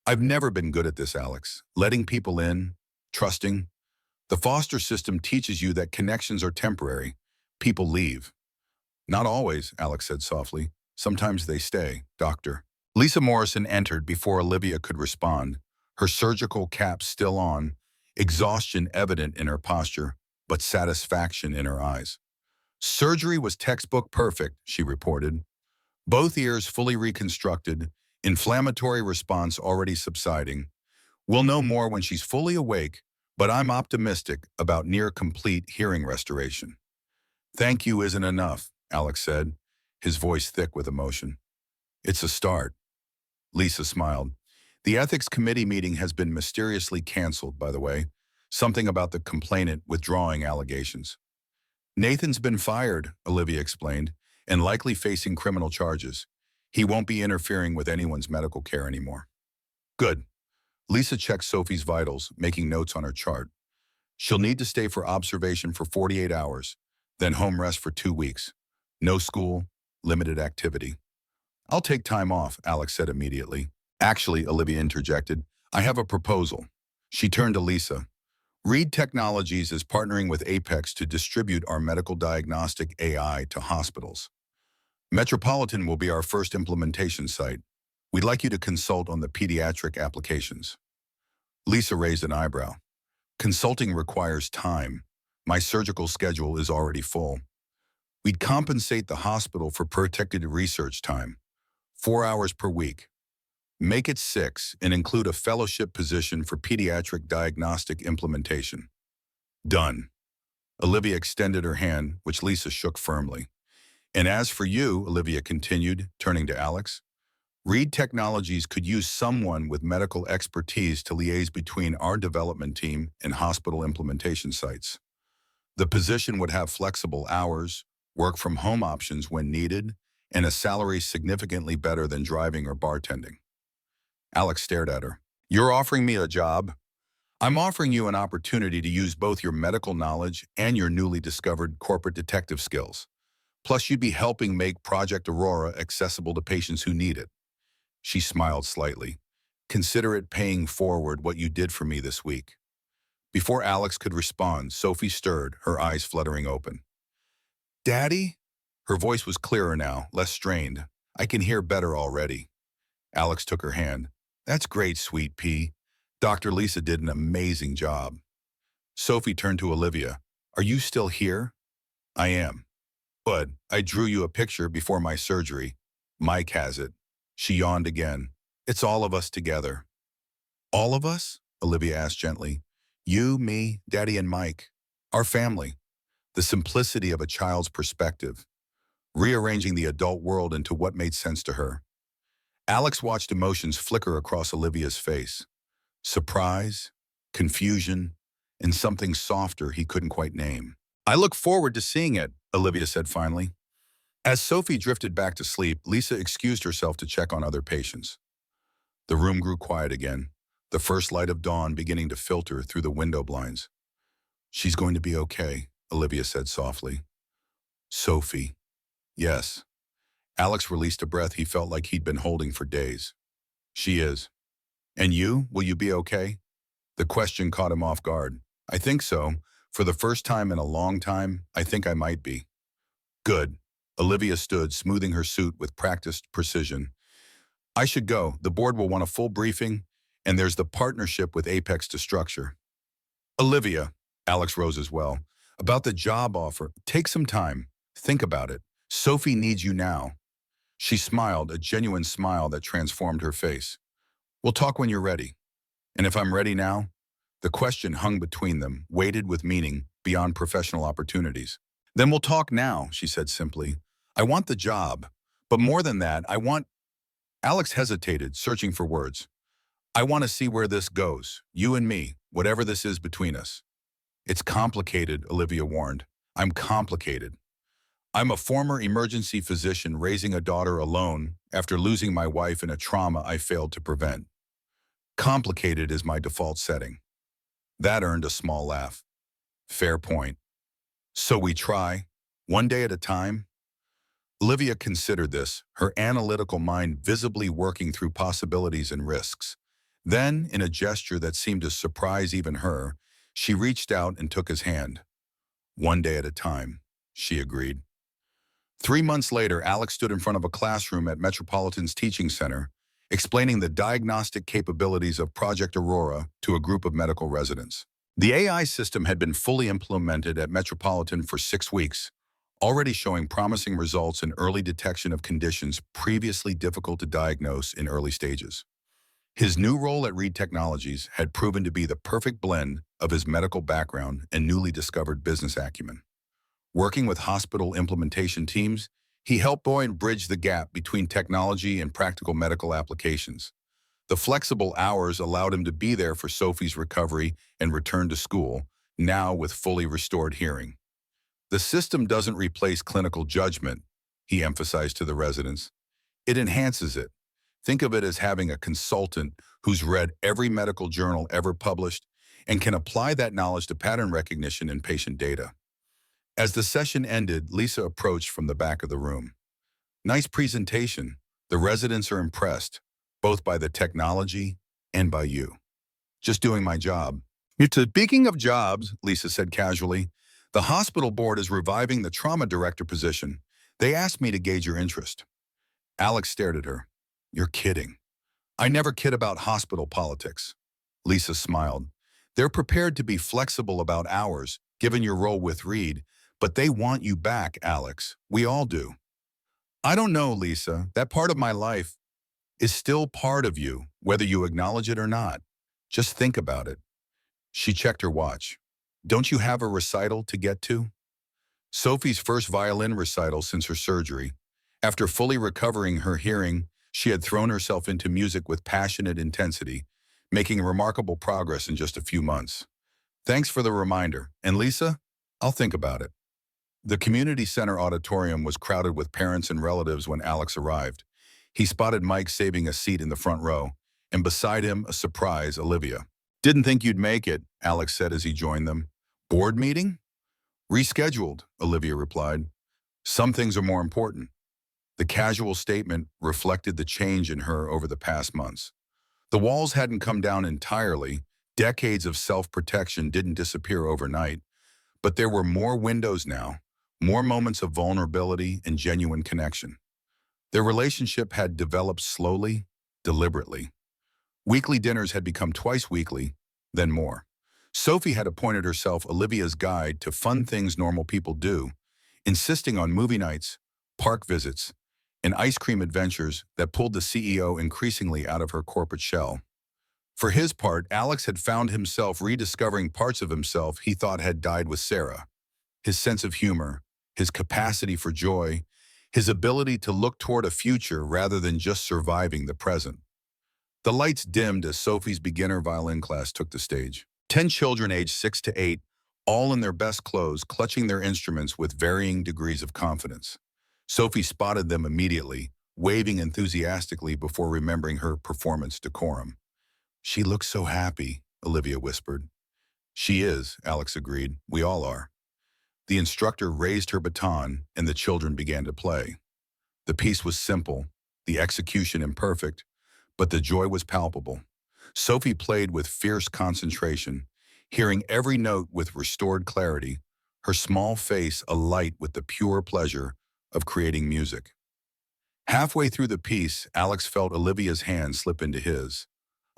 I've never been good at this, Alex. Letting people in, trusting. The foster system teaches you that connections are temporary. People leave. Not always, Alex said softly. Sometimes they stay, doctor. Lisa Morrison entered before Olivia could respond, her surgical cap still on, exhaustion evident in her posture, but satisfaction in her eyes. Surgery was textbook perfect, she reported. Both ears fully reconstructed, inflammatory response already subsiding. We'll know more when she's fully awake, but I'm optimistic about near-complete hearing restoration. Thank you isn't enough, Alex said, his voice thick with emotion. It's a start. Lisa smiled. The ethics committee meeting has been mysteriously canceled, by the way. Something about the complainant withdrawing allegations. Nathan's been fired, Olivia explained, and likely facing criminal charges. He won't be interfering with anyone's medical care anymore. Good. Lisa checked Sophie's vitals, making notes on her chart. She'll need to stay for observation for 48 hours, then home rest for 2 weeks. No school, limited activity. I'll take time off, Alex said immediately. Actually, Olivia interjected, I have a proposal. She turned to Lisa. Reed Technologies is partnering with Apex to distribute our medical diagnostic AI to hospitals. Metropolitan will be our first implementation site. We'd like you to consult on the pediatric applications. Lisa raised an eyebrow. Consulting requires time. My surgical schedule is already full. We'd compensate the hospital for protected research time, 4 hours per week. Make it 6 and include a fellowship position for pediatric diagnostic implementation. Done. Olivia extended her hand, which Lisa shook firmly. And as for you, Olivia continued, turning to Alex, Reed Technologies could use someone with medical expertise to liaise between our development team and hospital implementation sites. The position would have flexible hours, work from home options when needed, and a salary significantly better than driving or bartending. Alex stared at her. You're offering me a job? I'm offering you an opportunity to use both your medical knowledge and your newly discovered corporate detective skills. Plus, you'd be helping make Project Aurora accessible to patients who need it. She smiled slightly. Consider it paying forward what you did for me this week. Before Alex could respond, Sophie stirred, her eyes fluttering open. Daddy? Her voice was clearer now, less strained. I can hear better already. Alex took her hand. That's great, sweet pea. Dr. Lisa did an amazing job. Sophie turned to Olivia. Are you still here? I am. But I drew you a picture before my surgery. Mike has it. She yawned again. It's all of us together. All of us? Olivia asked gently. You, me, Daddy, and Mike. Our family. The simplicity of a child's perspective. Rearranging the adult world into what made sense to her. Alex watched emotions flicker across Olivia's face. Surprise, confusion, and something softer he couldn't quite name. I look forward to seeing it, Olivia said finally. As Sophie drifted back to sleep, Lisa excused herself to check on other patients. The room grew quiet again, the first light of dawn beginning to filter through the window blinds. She's going to be okay, Olivia said softly. Sophie. Yes. Alex released a breath he felt like he'd been holding for days. She is. And you, will you be okay? The question caught him off guard. I think so. For the first time in a long time, I think I might be. Good. Olivia stood, smoothing her suit with practiced precision. I should go. The board will want a full briefing, and there's the partnership with Apex to structure. Olivia, Alex rose as well, about the job offer. Take some time. Think about it. Sophie needs you now. She smiled, a genuine smile that transformed her face. We'll talk when you're ready. And if I'm ready now? The question hung between them, weighted with meaning beyond professional opportunities. Then we'll talk now, she said simply. I want the job. But more than that, I want... Alex hesitated, searching for words. I want to see where this goes. You and me, whatever this is between us. It's complicated, Olivia warned. I'm complicated. I'm a former emergency physician raising a daughter alone after losing my wife in a trauma I failed to prevent. Complicated is my default setting. That earned a small laugh. Fair point. So we try, one day at a time? Olivia considered this, her analytical mind visibly working through possibilities and risks. Then, in a gesture that seemed to surprise even her, she reached out and took his hand. One day at a time, she agreed. 3 months later, Alex stood in front of a classroom at Metropolitan's Teaching Center, explaining the diagnostic capabilities of Project Aurora to a group of medical residents. The AI system had been fully implemented at Metropolitan for 6 weeks, already showing promising results in early detection of conditions previously difficult to diagnose in early stages. His new role at Reed Technologies had proven to be the perfect blend of his medical background and newly discovered business acumen. Working with hospital implementation teams, he helped Boyne bridge the gap between technology and practical medical applications. The flexible hours allowed him to be there for Sophie's recovery and return to school, now with fully restored hearing. The system doesn't replace clinical judgment, he emphasized to the residents. It enhances it. Think of it as having a consultant who's read every medical journal ever published and can apply that knowledge to pattern recognition in patient data. As the session ended, Lisa approached from the back of the room. Nice presentation. The residents are impressed, both by the technology and by you. Just doing my job. Speaking of jobs, Lisa said casually, the hospital board is reviving the trauma director position. They asked me to gauge your interest. Alex stared at her. You're kidding. I never kid about hospital politics. Lisa smiled. They're prepared to be flexible about hours, given your role with Reed, but they want you back, Alex. We all do. I don't know, Lisa. That part of my life is still part of you, whether you acknowledge it or not. Just think about it. She checked her watch. Don't you have a recital to get to? Sophie's first violin recital since her surgery. After fully recovering her hearing, she had thrown herself into music with passionate intensity, making remarkable progress in just a few months. Thanks for the reminder. And Lisa, I'll think about it. The community center auditorium was crowded with parents and relatives when Alex arrived. He spotted Mike saving a seat in the front row, and beside him, a surprise, Olivia. Didn't think you'd make it, Alex said as he joined them. Board meeting? Rescheduled, Olivia replied. Some things are more important. The casual statement reflected the change in her over the past months. The walls hadn't come down entirely. Decades of self-protection didn't disappear overnight. But there were more windows now, more moments of vulnerability and genuine connection. Their relationship had developed slowly, deliberately. Weekly dinners had become twice weekly, then more. Sophie had appointed herself Olivia's guide to fun things normal people do, insisting on movie nights, park visits, and ice cream adventures that pulled the CEO increasingly out of her corporate shell. For his part, Alex had found himself rediscovering parts of himself he thought had died with Sarah. His sense of humor, his capacity for joy, his ability to look toward a future rather than just surviving the present. The lights dimmed as Sophie's beginner violin class took the stage. 10 children aged 6 to 8, all in their best clothes, clutching their instruments with varying degrees of confidence. Sophie spotted them immediately, waving enthusiastically before remembering her performance decorum. She looks so happy, Olivia whispered. She is, Alex agreed. We all are. The instructor raised her baton, and the children began to play. The piece was simple, the execution imperfect, but the joy was palpable. Sophie played with fierce concentration, hearing every note with restored clarity, her small face alight with the pure pleasure of creating music. Halfway through the piece, Alex felt Olivia's hand slip into his,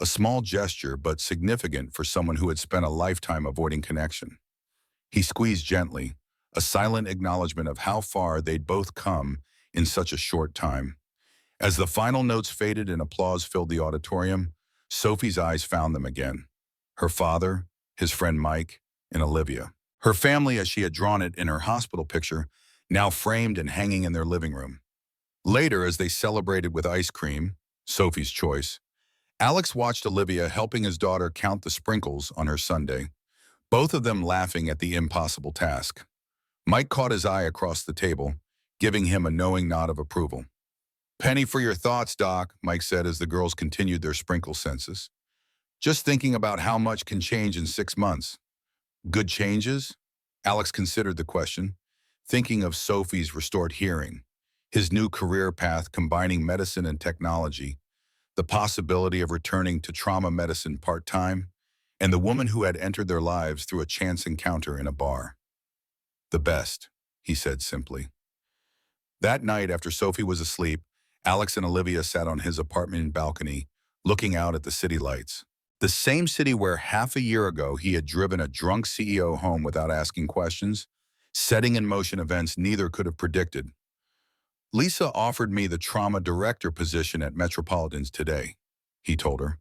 a small gesture but significant for someone who had spent a lifetime avoiding connection. He squeezed gently, a silent acknowledgement of how far they'd both come in such a short time. As the final notes faded and applause filled the auditorium, Sophie's eyes found them again. Her father, his friend Mike, and Olivia. Her family, as she had drawn it in her hospital picture, now framed and hanging in their living room. Later, as they celebrated with ice cream, Sophie's choice, Alex watched Olivia helping his daughter count the sprinkles on her sundae, both of them laughing at the impossible task. Mike caught his eye across the table, giving him a knowing nod of approval. "Penny for your thoughts, Doc," Mike said as the girls continued their sprinkle census. "Just thinking about how much can change in 6 months." "Good changes?" Alex considered the question, thinking of Sophie's restored hearing, his new career path combining medicine and technology, the possibility of returning to trauma medicine part-time, and the woman who had entered their lives through a chance encounter in a bar. "The best," he said simply. That night, after Sophie was asleep, Alex and Olivia sat on his apartment balcony, looking out at the city lights. The same city where half a year ago he had driven a drunk CEO home without asking questions, setting in motion events neither could have predicted. "Lisa offered me the trauma director position at Metropolitans today," he told her.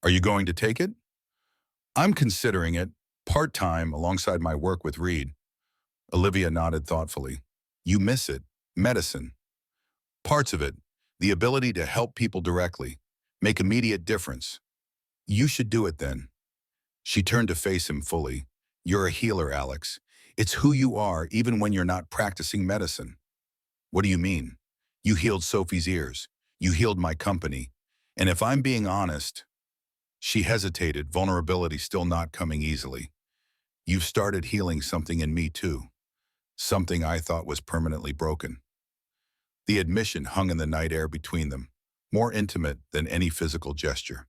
"Are you going to take it?" "I'm considering it, part-time alongside my work with Reed." Olivia nodded thoughtfully. "You miss it, medicine." "Parts of it, the ability to help people directly, make immediate difference." "You should do it then." She turned to face him fully. "You're a healer, Alex. It's who you are even when you're not practicing medicine." "What do you mean?" "You healed Sophie's ears. You healed my company. And if I'm being honest," she hesitated, vulnerability still not coming easily, "you've started healing something in me too. Something I thought was permanently broken." The admission hung in the night air between them, more intimate than any physical gesture.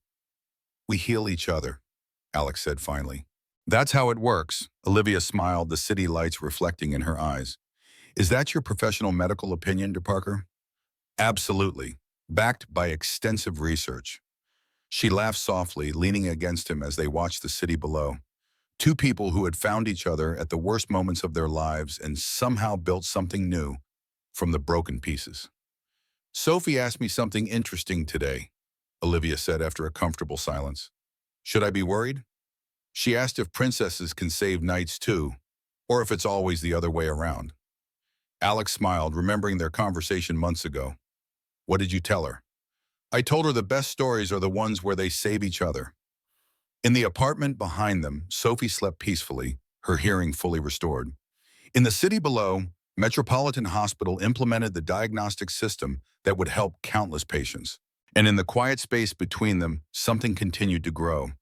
"We heal each other," Alex said finally. "That's how it works," Olivia smiled, the city lights reflecting in her eyes. "Is that your professional medical opinion, Parker?" "Absolutely, backed by extensive research." She laughed softly, leaning against him as they watched the city below. Two people who had found each other at the worst moments of their lives and somehow built something new from the broken pieces. "Sophie asked me something interesting today," Olivia said after a comfortable silence. "Should I be worried?" "She asked if princesses can save knights too, or if it's always the other way around." Alex smiled, remembering their conversation months ago. "What did you tell her?" "I told her the best stories are the ones where they save each other." In the apartment behind them, Sophie slept peacefully, her hearing fully restored. In the city below, Metropolitan Hospital implemented the diagnostic system that would help countless patients. And in the quiet space between them, something continued to grow.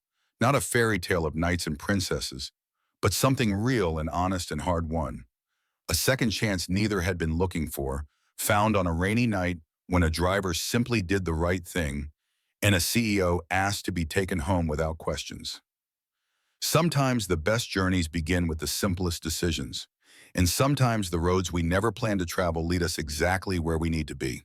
Not a fairy tale of knights and princesses, but something real and honest and hard-won. A second chance neither had been looking for, found on a rainy night when a driver simply did the right thing and a CEO asked to be taken home without questions. Sometimes the best journeys begin with the simplest decisions, and sometimes the roads we never plan to travel lead us exactly where we need to be.